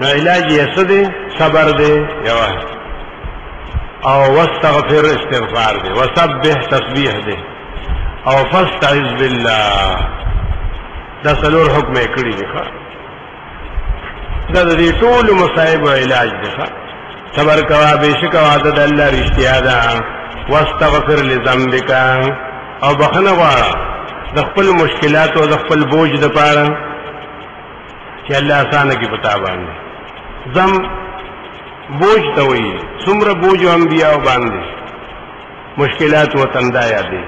نو علاج یې څه دی صبر دی یو او واستغفر استغفار دی وسبح تسبیح دی او فاستعذ بالله دا څلور حکم یې کړی دي دا د دې ټول مصائب علاج دی صبر کوا بشک وعده د الله رښتیا ده واستغفر لذنبک او بخنه غواړه د خپل مشکلات او د خپل بوج د پاره چې الله آسانه کی پتا باندې زم بوج ته وي څومره بوج انبیاء باندې مشکلات وتندا یادې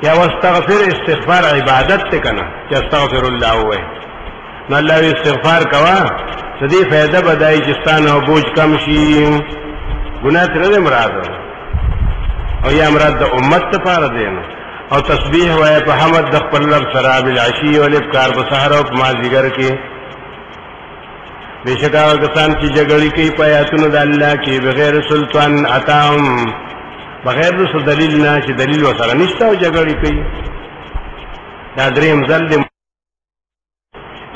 یا واستغفر استغفار عبادت ته کنه چې استغفر الله وای نو الله استغفار کوا دې فائدہ بدای چې ستانه او بوج کم شي ګناه تر دې مراد او یا مراد د امت لپاره دی او تسبیح وای په حمد د خپل رب سره بالعشی او الافکار په سحر او ما ذکر کې بشکا کسان چې جګړې کوي په آیاتونو د الله کې بغیر سلطان عطاهم بغیر د دلیل نه چې دلیل وسره نشته او جګړې کوي دا دریم ځل دی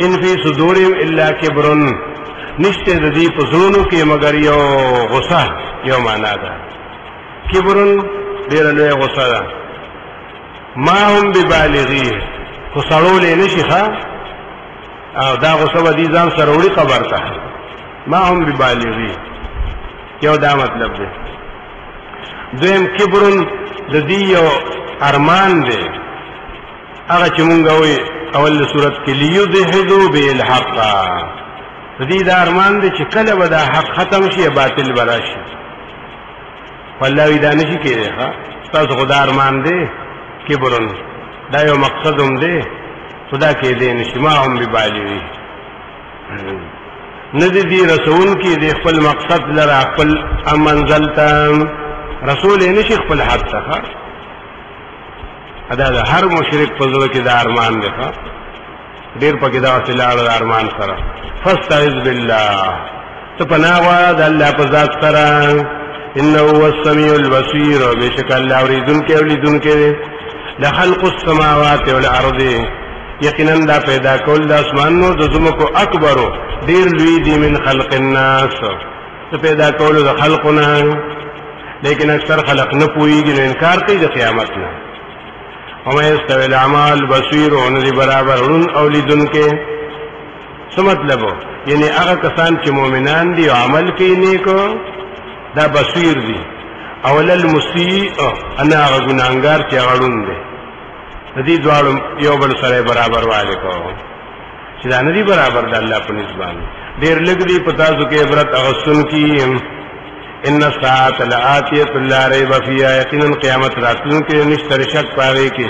ان فی صدورهم الا کبر نشته د دې په زړونو کې مگر یو غصه یو معنا ده کبر ډېر لوی غصه ده ما هم ببالغی خو سړولې نشي او دا غصه به دي ځان سره وړي خبر ته ما هم ببالغی یو دا مطلب دی دویم کبرون د دې یو ارمان دی هغه چې مونږ وایو اول صورت کې لیذهبوا بالحق د دې دا ارمان دی چې کله به دا حق ختم شي باطل براشي والله دا نشي کېږي تاسو خدای ارمان دی کبرون دا یو مقصد هم دی خدا کې دې نشي ما هم ببالغی ندی دی رسول کې د خپل مقصد لره خپل منزل ته رسول یې نشي خپل حد ته ادا د هر مشرک په زړه کې د ارمان دی ډېر پکې دا وسیله د ارمان سره فاستعذ بالله ته پناه غواړه د الله په ذات سره انه هو السميع البصير بشک الله اوریدونکی اولیدونکی لخلق السماوات والارض یقینا دا پیدا کول د اسمانونو د زمکو اکبر ډیر لوی دی من خلق الناس ته پیدا کول د خلقنا لیکن اکثر خلق نه پويږي نو انکار کوي د قیامت نه وما يستوي الاعمال بصير ندی برابر ورن اولیدونکو څه مطلب یعنی هغه کسان چې مؤمنان دي او عمل کوي نیکو دا بصیر دي اول المسیء انا غنانګار چې غړون دي د دې دوړ یو بل سره برابر والے کو چې دا ندي برابر د الله په نسبت ډیر لګ دي پتا ځو کې عبرت اغسن کی ان الساعه لاتیه لا ریب فیها یقینا قیامت راتلون کې نشتر شک پاره کې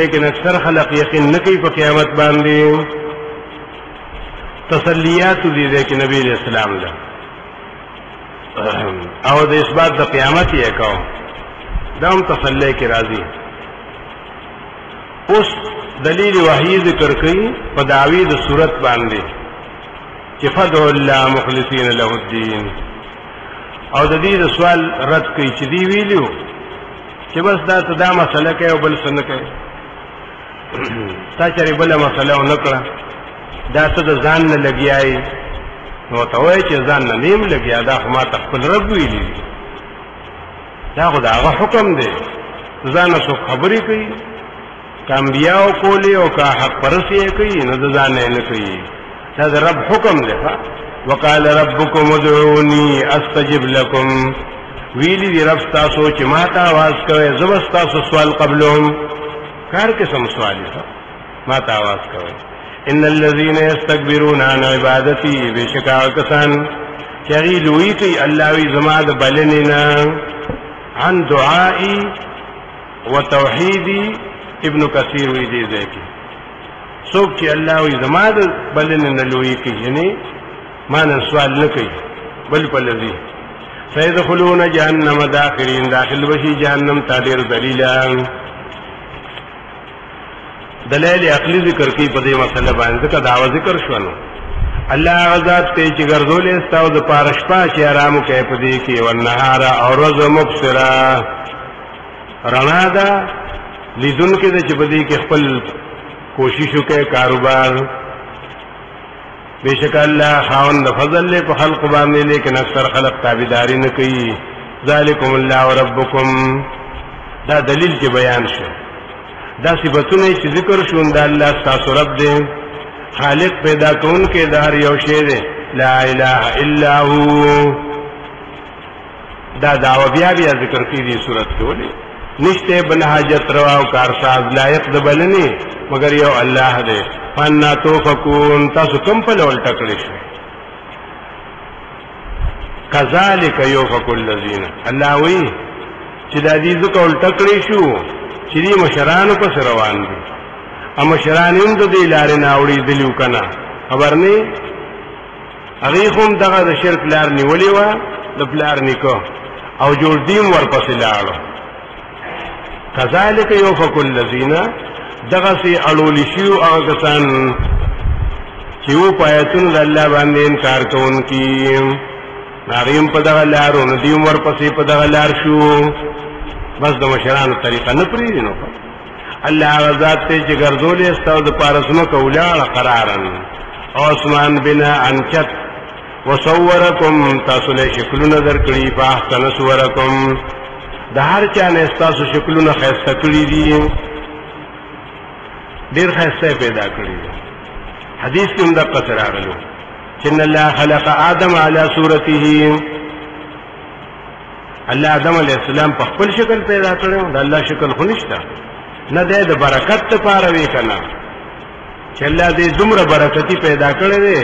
لیکن اکثر خلق یقین نه کوي په قیامت باندې تسلیات دي چې نبی اسلام له او د اثبات د قیامت یې کو دا هم تسلی کې راځي اوس دلیل وحی ذکر کوي په دعوی د صورت باندې چې فدع الله مخلصین له الدین او د دې سوال رد کوي چې دی ویلو چې بس دا مسله کوي او بل څه نه کوي تا چېرې بل مسله و نه کړه دا څه د ځان نه لګیایي نو ته وایي چې ځان نه نیم لګیا دا خو ما ته خپل رب ویلي دا خو د هغه حکم دی ځان نه څوک خبرې کوي که انبیاء کولی او که حق پرستی کوي نو د ځان نه کوي دا د رب حکم دی وقال ربكم ادعوني استجب لكم ویلی دی رب تاسو چې ما ته आवाज کوي زبر تاسو سوال قبلهم کار قسم سوال ما ته आवाज کوي ان الذين يستكبرون عن عبادتي بشکا کسان چې چغی لوی کی الله وی زما د بلنې نه عن دعائي وتوحيدي ابن كثير وی دی ځکه څوک چې الله وی زما د بلنې نه لوی کی یعنی ما نه سوال نه کوي بل په لذي سيدخلون جهنم داخرين داخل بشي جهنم تادر دلیلان دلیل عقلی ذکر کی په دې مسله باندې ځکه دعوه ذکر شونه الله غزاد ته چې ګرځولې استاو د پارشپا چې آرام کوي په دې کې ورنهار او روز مبصرا رڼا ده لیدون کې چې په دې کې خپل کوشش وکړي کاروبار بیشک الله خاوند فضل له په خلق باندې لیکن اکثر خلق تابعداري نه کوي ذالکم الله ربکم دا دلیل چې بیان شو دا صفاتونه چې ذکر شون دا الله تاسو رب دی خالق پیدا کون کے دار یو شی دی لا الہ الا هو دا دعوی بیا ذکر کی دی صورت کې ولې نشته بل حاجت روا او کارساز لایق د بلنی مگر یو الله دی فانا توفکون تاسو کوم په لول ټکړی شئ کذالک یوفک الذین الله وی چې د دې ځکه ول ټکړی شو چې دې مشرانو په روان دي اما شرانیم د دې لارې نه اوړي دلیو کنه خبر نه هغه هم دغه د شرک لار نیولې و د پلار نیکو او جوړ دیم ورپسې لاړو کذالک یوفک الذین دغه سي اړول شیو هغه کسان چې و پایتون د الله باندې انکار کوونکی ناریم په دغه لارو نه دیم ورپسې په دغه لار شو بس د مشرانو طریقه نه پریږي نو الله غزاد ته چې ګرځولې استاو د پارسمه کولاړه قرارن عثمان بنا انچت وصورکم تاسو له شکلونه درکړي په احسن صورکم د هر چا نه تاسو شکلونه خسته کړی دي ډیر خسته پیدا کړی دي حدیث کې هم د قصر راغلو چې الله خلق آدم علی صورته الله آدم علیہ السلام په خپل شکل پیدا کړو د الله شکل خو نشته نه ده د برکت لپاره وی کنه چې الله دې دومره برکتی پیدا کړې ده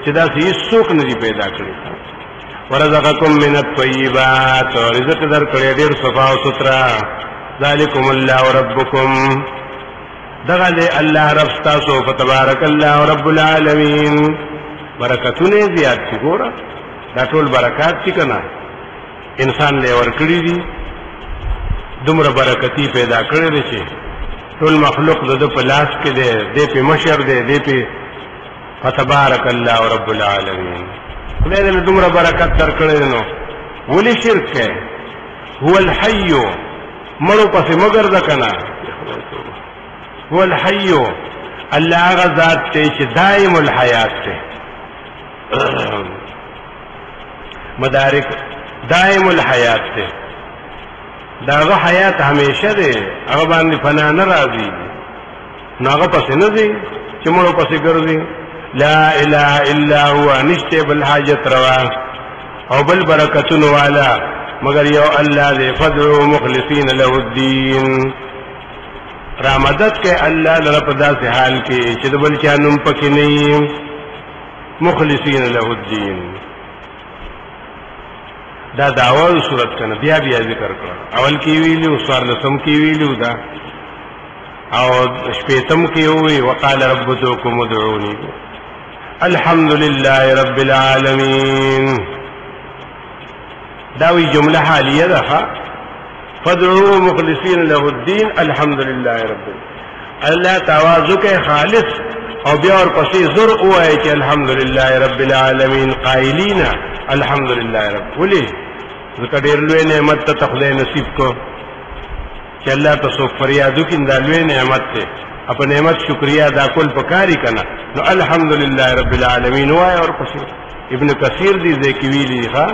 چې دا هیڅ څوک نه دی پیدا کړی ورزقکم من الطیبات رزق درکړې ډېر صفا او سترا ذالکم الله ربکم دغه دې الله رب تاسو فتبارک الله رب العالمین برکتونه زیات شي ګوره دا ټول برکات چې کنه انسان له ورکړي دي دومره برکتی پیدا کړی دی چې ټول مخلوق د په لاس کې دی دې په مشر دی دې په فتبارک الله رب العالمین خدای دې دومره برکت درکړي نو ولې شرک ہے هو الحي مړو پسې مگر د کنه هو الحي الله غزاد ته چې دائم الحیات ته مدارک دائم الحیات ته داغه حیات همیشه ده هغه باندې فنا نه راځي ناغه پسې نه دي چې مړو پسې ګرځي لا اله الا هو نشته بل حاجت روا او بل برکتون والا مگر یو الله دې فدعو مخلصین له الدین را مدد کې الله لره په داسې حال کې چې بل چا نوم پکې نه مخلصین له الدین دا داول صورت کنه بیا ذکر کړه اول کې ویلو سوار لسم کې ویلو دا او شپیتم کې وی وقال ربکم ادعوني الحمد لله رب العالمین دا وی جمله حالیه ده فدعوا مخلصین له الدین الحمد لله رب الله تواضع کې خالص او بیا ورپسې زر وایي چې الحمد لله رب العالمین قائلین الحمد لله رب ولی ذکر ډیر لوی نعمت ته خدای نصیب کو چې الله تاسو فریادو کې دا لوی نعمت ته په نعمت شکریا ادا کول پکاري کنه نو الحمد لله رب العالمین وای اور پسې ابن کثیر دې ذکر ویلی ښا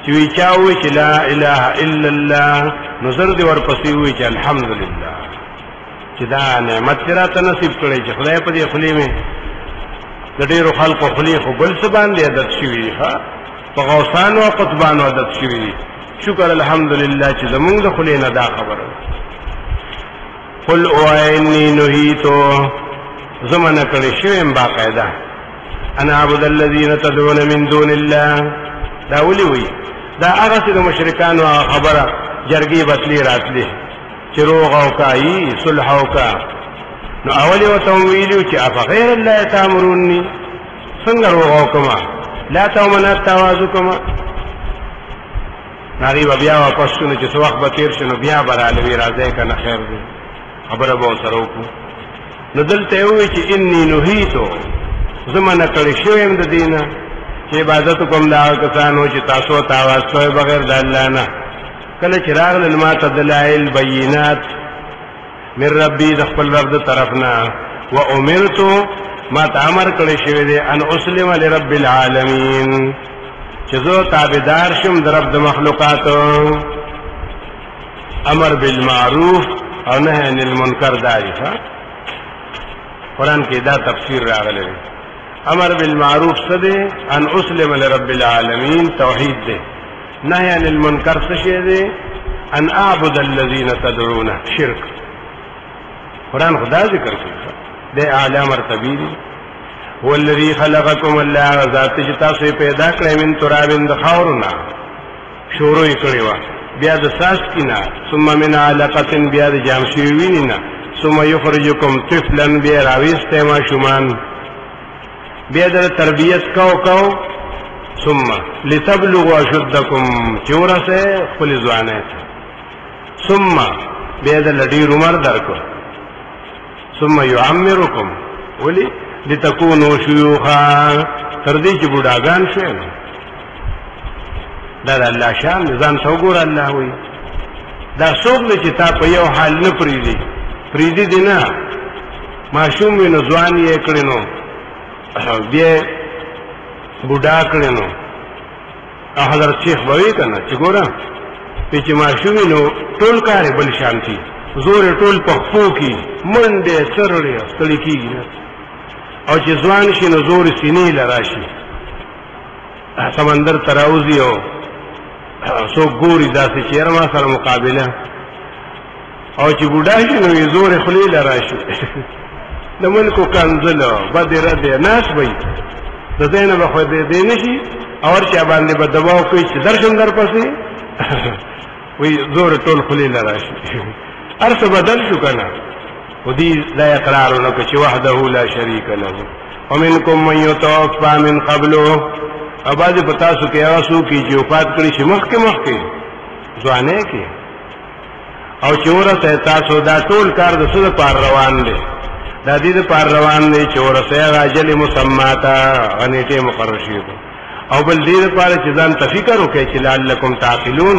چې وی چاوي چې لا اله الا الله نظر دې ور پسې وی چې الحمد لله چې دا نعمت راته نصیب کړي چې خدای په دې خلی مې د ډیرو خلقو خلی خو بل څه باندې عادت شوی ښا په غوثان او قطبان عادت شوی شکر الحمدلله چې زمونږ د خلی نه دا خبره قل اوینی نهیتو زمانه کړي شویم باقاعده ان اعبد الذين تدعون من دون الله. دا ولي وي دا هغه چې د مشرکانو خبره جرګي بتلی راتلی چې روغ او کای صلح او کا نو اولی وته ویلو چې اف غیر الله تامرونی څنګه روغ او کما لا تمنات توازکما ناری بیا واپس شنو چې څو وخت به تیر شنو بیا برالوی راځي کنه خیر دی خبره به سره وکړو. نو دلته وی چې انی نهیتو زمانه کړی شویم د دینه چې عبادت کوم دا کسانو چې تاسو تاواز کوي بغیر د الله نه. کله چې راغلل ما ته دلایل بینات من ربي د خپل رب د طرفنا و امرتو ما ته امر کړی شوی دی ان اسلم لرب العالمین چې زه تابعدار شم د رب د مخلوقاتو. امر بالمعروف او نهی عن المنکر داری قرآن کې دا تفسیر راغلی دی. امر بالمعروف څه دی؟ ان اسلم لرب العالمین توحید دی. نهی عن المنکر څه شی دی؟ ان اعبد الذین تدعون شرک. قرآن خدا ذکر کوي دی اعلی مرتبی دی. هو الذي خلقكم الله ذات چې تاسو پیدا کړی من تراب د خاورنا شروع کړی و بیا د ساس کینا ثم من علقه بیا د جام شوی وینینا ثم يخرجكم طفلا بیا راويسته ما شومان بیا د تربیت کو ثم لتبلغوا اشدكم چورسه خپل ځوانه ثم بیا د لډی عمر درکو ثم يعمركم ولي لتكونوا شيوخا تر دې چې بوډاګان شئ. دا الله شان ځان ته وګوره. الله وي دا څوک دی چې تا په یو حال نه پریږدي دی نه ماشوم وي نو ځوان یې کړی نو بیا بوډا کړی نو حضرت شیخ به وي که نه چې ګوره چې ماشوم وي نو ټول کار یې بل شانتي زور یې ټول په پښو کې منډې څرړې ستړي کېږي نه او چې ځوان شي نو زور سینې لراشي سمندر تراوزی او څوک ګوري داسې چې یاره ما سره مقابله او چې بوډا شي نو یې زور خولې لراشي د ملکو کنځلو بدې ردې ناس وي د ځای نه به خو دې نه شي او هر چا باندې به دباو کوي چې درشم در پسې وی زور ټول خولې لراشي هر څه بدل شو که نه ودي لا اقرارونه چې وحده لا شريك له ومنكم من يتوفى من قبله اباظ پتا سو کې اوسو کې چې وفات کړي چې مخکې ځوانه کې او چې ورته تاسو دا ټول کار د څه پر روان دي د دې پر روان دي چې ورته اجل مسماتا غنیټه مقرر شي او بل دې لپاره چې ځان تفکر وکړي چې لعلکم تعقلون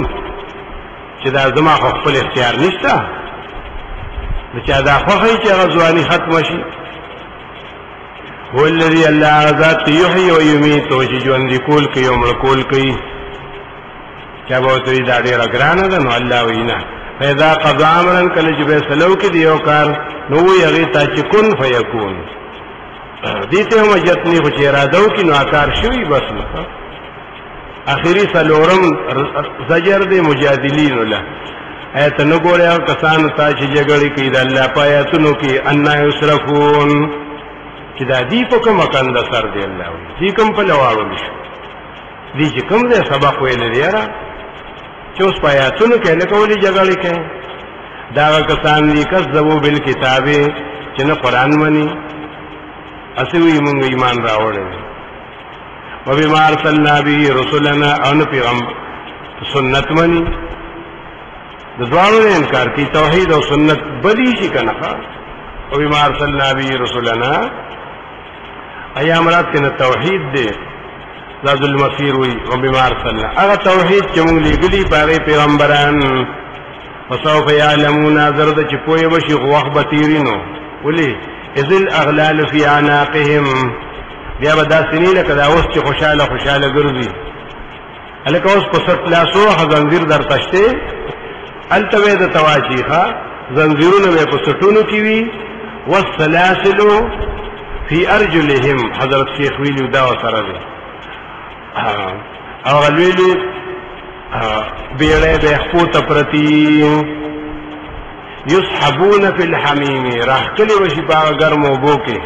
چې دا زما خپل اختیار نشته چې دا خوخی چې غزوانی ختم شي. هو الذي الله ذات يحيي ويميت چې ژوند کول کوي او مړ کول کوي. چا به ورته دا ډېره ګرانه ده نو الله وینا فاذا قضى امرا کله چې به سلو کې دی یو کار نو وی هغې ته چې کن فیکون دې ته هم جتنی خو چې اراده وکړي نو کار شوي بس نو اخري څلورم زجر دی مجادلینو له ایت نګوره کسانو ته چې جګړې کوي د الله په آیاتونو کې ان یصرفون چې دا دی په کومه کنده سر دی الله وي دې کوم په لواړو شي دې چې کوم دې سبق ویل دی را چې اوس په آیاتونو کې نه کولې جګړې کوي دا کسان دي کذبوا بالکتاب چې نه قرآن مني اسوي موږ ایمان راوړل وبما ارسلنا به رسلنا او پیغمبر سنت مني د دوانو انکار کی توحید او سنت بدی شي کنه او بما ارسلنا به رسلنا ایام رات کنه توحید دی ذات المسیر وی او بما ارسلنا هغه توحید چې موږ لګلی باغې پیغمبران وسوف يعلمون زرد چې پوي وشي غوخ بتیرینو ولي اذل اغلال فی اعناقهم بیا به دا سنی لکه دا اوس چې خوشاله ګرځي الکه اوس په ست لاسو زنجیر در تشته التوی د تواچیخه زنجیرونه به په سټونو کې وي والسلاسل فی ارجلهم حضرت شیخ ویلو دا سره دی او ویلو بیړې به خپوت پرتی یسحبون فی الحمیم راحکلی وشي په ګرمو بو کې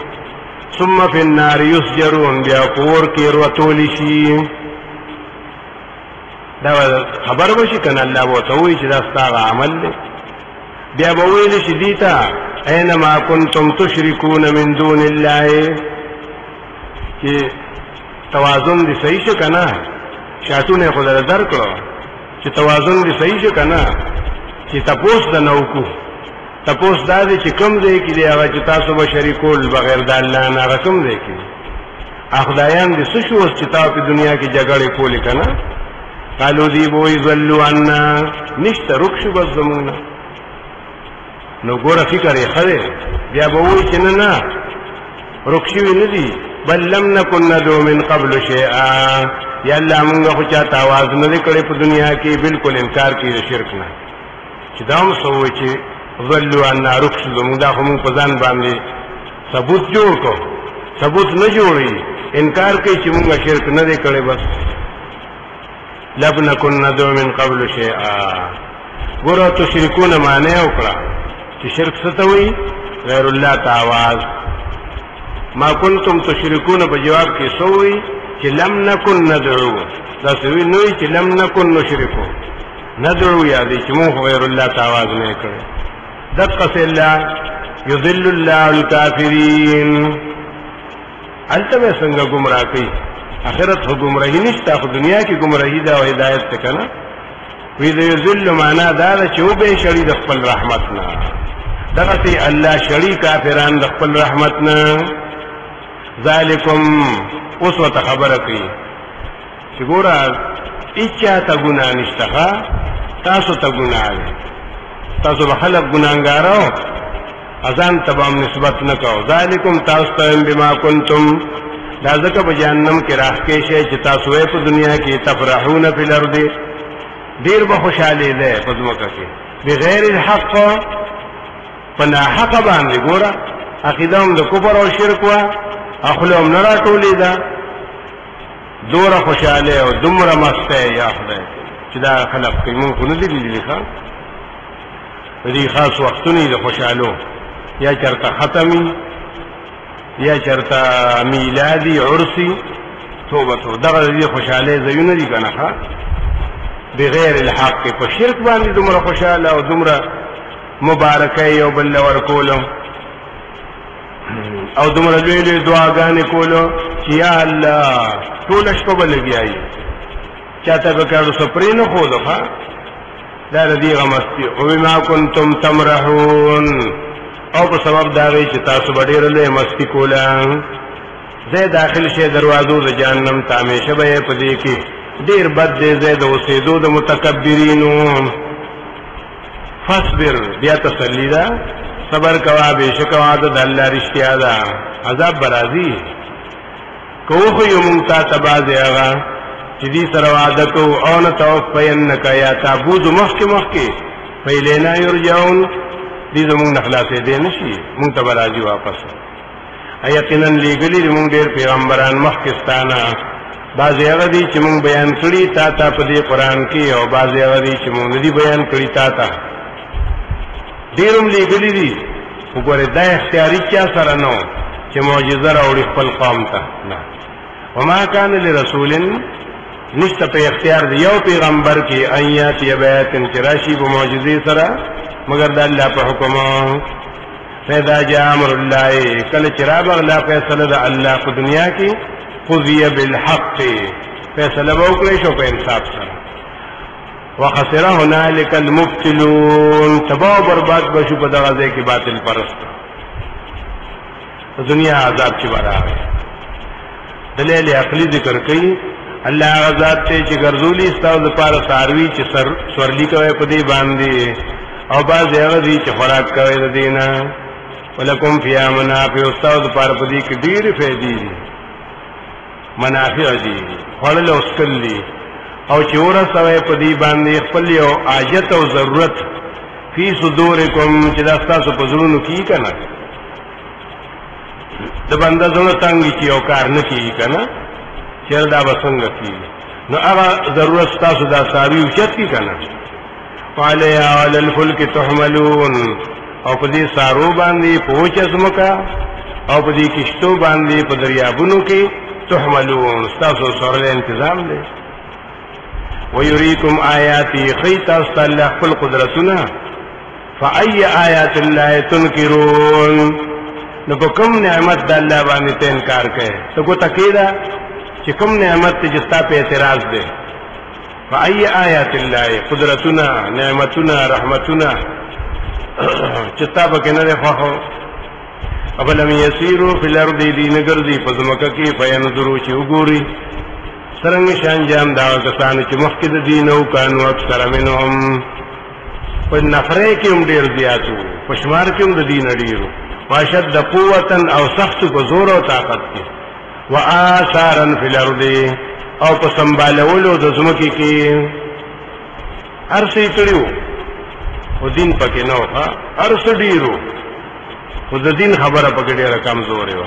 ثم فی النار یسجرون بیا پور کې ورتول شي دا خبر وشي کنه الله وته وی چې دا ستاسو عمل دی بیا به ویل شي دیتا اینما کنتم تشركون من دون الله چې توازن دې صحیح شو کنه شاتونه خدای درکړو چې توازن دې صحیح شو کنه چې تاسو د نوکو تاسو دا دې چې کوم ځای کې دی هغه چې تاسو به شریکول بغیر د الله نه هغه کوم ځای کې خدایان دې څه شو چې تاسو په دنیا کې جګړه کولې کنه قالو دی بوئی ظلو عنا نشتا رکشو بس زمونا نو گورا فکر خده بیا بوئی چننا رکشوی ندی بل لم نکن ندو من قبل شیئا یا اللہ منگا خوچاتا آواز ندی کڑی پا دنیا کی بالکل انکار کی شرکنا چی دام سوئی چی ظلو عنا رکشو زمون دا خمون پزان باندی ثبوت جوڑ کو ثبوت نجوڑی انکار کی چی منگا شرک ندی کڑی بس لب نکن ندو من قبل شیئا گورا تشرکون معنی اکڑا چی شرک ستوئی غیر اللہ تعواز ما کنتم تشرکون بجواب کی سوئی چی لم نکن ندعو دا سوئی نوئی چی لم نکن نشرکو ندعو یادی چی مون غیر اللہ تعواز نہیں کرے دقس اللہ یذل اللہ الکافرین علتبه سنگا گمراہ کی آخرت ہو گمراہی نشتا خو دنیا کی گمراہی دا و ہدایت تکنا وی دا یذل معنی دا دا چو بے شری دا خپل رحمتنا دغتی اللہ شری کافران دا خپل رحمتنا ذالکم اس وقت خبر کی چی گورا اچا تا گناہ نشتا تاسو تا گناہ لے تاسو بخلق گناہنگارو ازان تبام نسبت نکو ذالکم تاستم بما کنتم دا ذکر بجانم کی راہ کیشے چتا سوئے پا دنیا کی تفرحون فی الارض دیر بخوشحالی دے پدمکا کی بغیر الحق پنا حق باندی گورا عقیدهم دا کفر و شرک و اخلوم نرا تولی دا دور خوشحالی و دمر مستے یا خدای چدا خلق کی من خونو دی لکھا دی خاص وقتنی دا خوشحالو یا چرتا ختمی یا چرتا میلادی عرسی توبتو دغه دی خوشاله زیونه دی کنه ها بغیر الحق په شرک باندې دومره خوشاله او دومره مبارکه او بل ورکولو او دومره لوی دعاګانې کولو چې یا الله ټول شپه بلګیای چاته به کارو سپرین خو ده دا دی غمستی او ما کنتم تمرحون او په سبب دا وی چې تاسو ډېر له مستی کولا زه داخل شه دروازو د جهنم ته همیشه به پدې کې ډېر بد دې زه د اوسېدو د متکبرینو فاصبر بیا تسلی دا صبر کوا به شکوا د الله رښتیا ده عذاب برازي کوه یو مونږ ته تباز هغه چې دې سره وعده کو او نه توفینک یا تعبود مخکې فیلینا یرجعون دې زمونږ نخلاصې دې نشي مونږ ته راځي واپس یقینا لګلې مونږ ډېر پیغمبران مخکستانه بعض هغه دي چې مونږ بیان کړي تا په دې قران کې او بعض هغه دي چې مونږ دې بیان کړي تا ډېروم لګلې دي وګوره دا اختیاري چا سره نو چې معجزه راوړي خپل قوم ته نه وما كان لرسول نشته په اختیار دی یو پیغمبر کې آیات یبات انتراشی په معجزې سره مگر د الله په حکم فیدا جاء امر الله کله چراب الله فیصله د الله په دنیا کې قضیه بالحق فیصله وکړي شو په انصاف سره وخسر هنالك المبتلون تباہ برباد بشو په دغه ځای کې باطل پرست دنیا عذاب چې راغی دلیل عقلی ذکر کوي الله غزاد ته چې ګرځولي استاو د پاره ساروي چې سورلی کوي په دې باندې او باز هغه دي چې خوراک کوي د دینه ولکم فی منافع استاو د پاره په دې کې ډېر فائدې دي منافع دي خپل اوسکل دي او چې ورسوي په دې باندې خپل یو حاجت او ضرورت فی صدورکم چې دا تاسو په زړونو کې کنه د بنده زړه څنګه چې یو کار نه کوي کنه چیر دا بسنگ کی نو اغا ضرورت تاسو دا ساوی اوچت کی کنا وعلیها وعلی الفلک تحملون او پدی سارو باندی پوچ ازمکا او په دې کشتو باندې په دریابونو کې تحملون تاسو سره تنظیم دی ويريكم آياتي خيتا استل خپل قدرتنا فأي آيات الله تنكرون نو کوم نعمت د الله باندې ته انکار کوي ته کو تکیدا چې کوم نعمت ته جستا په اعتراض دی فأي آيات الله قدرتنا نعمتنا رحمتنا چتا په کنه نه خو اولم يسيروا في الارض دینګردي په ځمکه کې فینظروا چې وګوري څنګه شان جام دا کسان چې مخکې د دین او قانون اکثر منهم په نفره کې هم ډیر زیاتو په شمار کې هم د دین ډیرو واشد قوتا او سخت په زور او طاقت کې واثارا فی الارض او په سنبالولو د ځمکې کې هر څه کړیو او دین پکې نو هر څه ډیرو خو د دین خبره پکې ډیره کمزورې و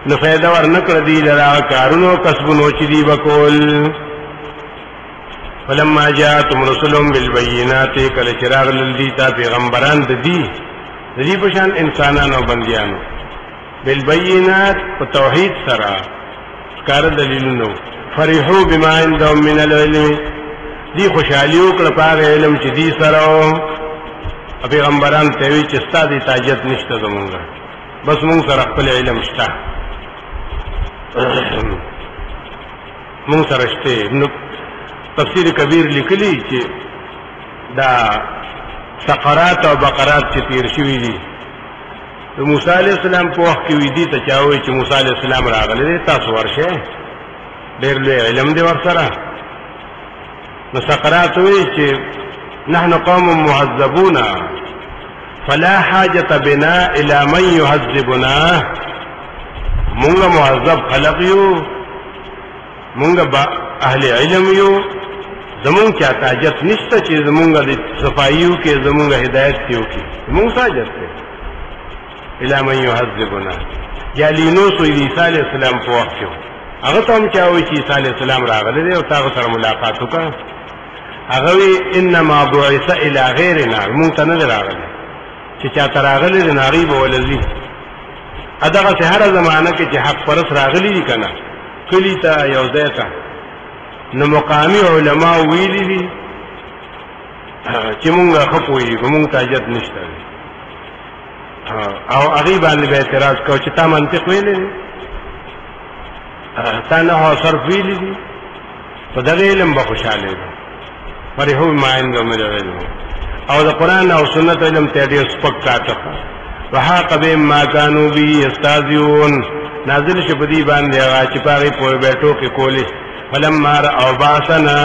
نو فایده ورنکړه دی لرا کارونو کسبونو چې دی وکول فلما جاءتهم رسلهم بالبينات کله چراغ لدی تا پیغمبران د دې په شان انسانانو بنديانو بالبينات په توحید سره کار دلیلونو فرحوا بما عندهم من العلم دی خوشالي وکړه په علم چې دی سره پیغمبران ته وی چې ستاسو تاجت نشته زمونږه بس مونږ سره خپل علم شته مونږ سره شته نو تفسیر کبیر لیکلی چې دا سقرات او بقرات چې تیر شوی دي د موسی علی السلام په وخت کې وی دي ته چاوي چې موسی علی السلام راغلی تاسو ورشه ډېر لوی علم دی ورسره نو سقرات وی چې نحن قوم معذبون فلا حاجة بنا الى من يعذبنا مونږ معذب خلق یو مونږ با اهل علم یو زمونږ چا حاجت نشته چې زمونږ د صفایو کې زمونږ هدایت کیو کې مونږ حاجت ده الى من يعذبنا جالینو سو عیسی علیہ السلام په وخت کې هغه ته هم چاوي چې عیسی علیہ السلام راغلی دی او تاسو سره ملاقات وکړه هغه وی انما بعث الى غیرنا مونږ ته نه راغلی چې چا تراغلی د ناری به ولذي اداغه سه هر زمانہ کې چې حق پرس راغلی دي کنه کلی ته یو ځای ته نو مقامی علما ویلي دي چې مونږه خپوي مونږ ته حاجت نشته او هغه باندې به اعتراض کو چې تا منطق ویلې تا نه صرف ویلي دي په دغه علم به خوشاله دي فرحو ما عندهم من العلم او د قران او سنت علم ته ډیر سپک کاته وحاق بهم ما كانوا به يستهزئون نازل شپدی باندې هغه چې پاره په بیٹو کې کولی فلما او باسنا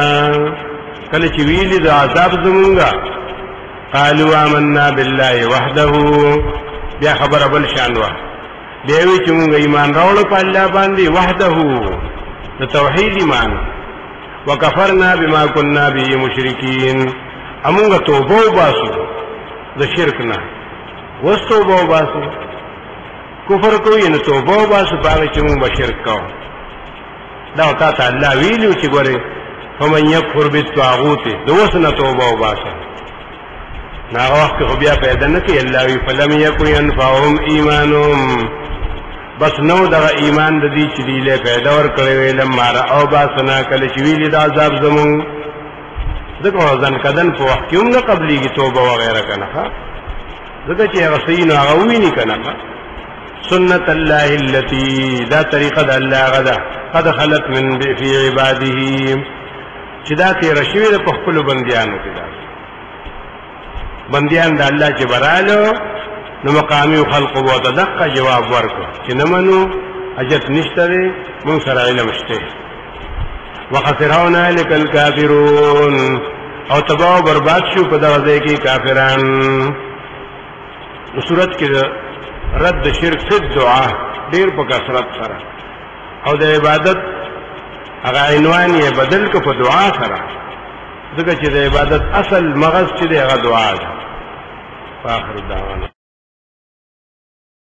کله چې ویلي د عذاب زمونږه قالوا آمنا بالله وحده بیا خبر بل شان وا دیوی چې مونږ ایمان راوړل په الله باندې وحده د توحید ایمان وکفرنا بما كنا به مشرکین امونږ توبه وباسو د شرک نه وستوبه وباسو کفر کوي نو توبه وباسو باندې چې مونږ شرک کوو دا تا الله ویلو چې ګوره فمن يكفر بالطاغوت دوسنه توبه وباسو نا وخت خو بیا پیدا نه کوي الله وی فلم يكن ينفعهم ایمانهم بس نو دا ایمان د دې چې دی له پیدا ور کړی ویل مارا او باسنا کله چې ویل د عذاب زمون دغه ځان کدن په وخت کې موږ قبليږي توبه وغیرہ کنه دغه چې هغه صحیح نه غوي نه کنه سنت الله التي دا طریقه د الله غدا قد خلت من في عباده چې دا تیر شوی په خپل بنديانو کې دا بنديان د الله چې برالو نو مقامی خلق وو دقه جواب ورکړ چې نمنو حاجت نشته مون سره علم شته وخسرون الک الکافرون او تباہ برباد شو په دغه ځای کې کافران صورت کې رد شرک فی دعا ډیر په کثرت سره او د عبادت هغه عنوان یې بدل کو په دعا سره ځکه چې د عبادت اصل مغز چې هغه دعا ده. فاخر دعوانا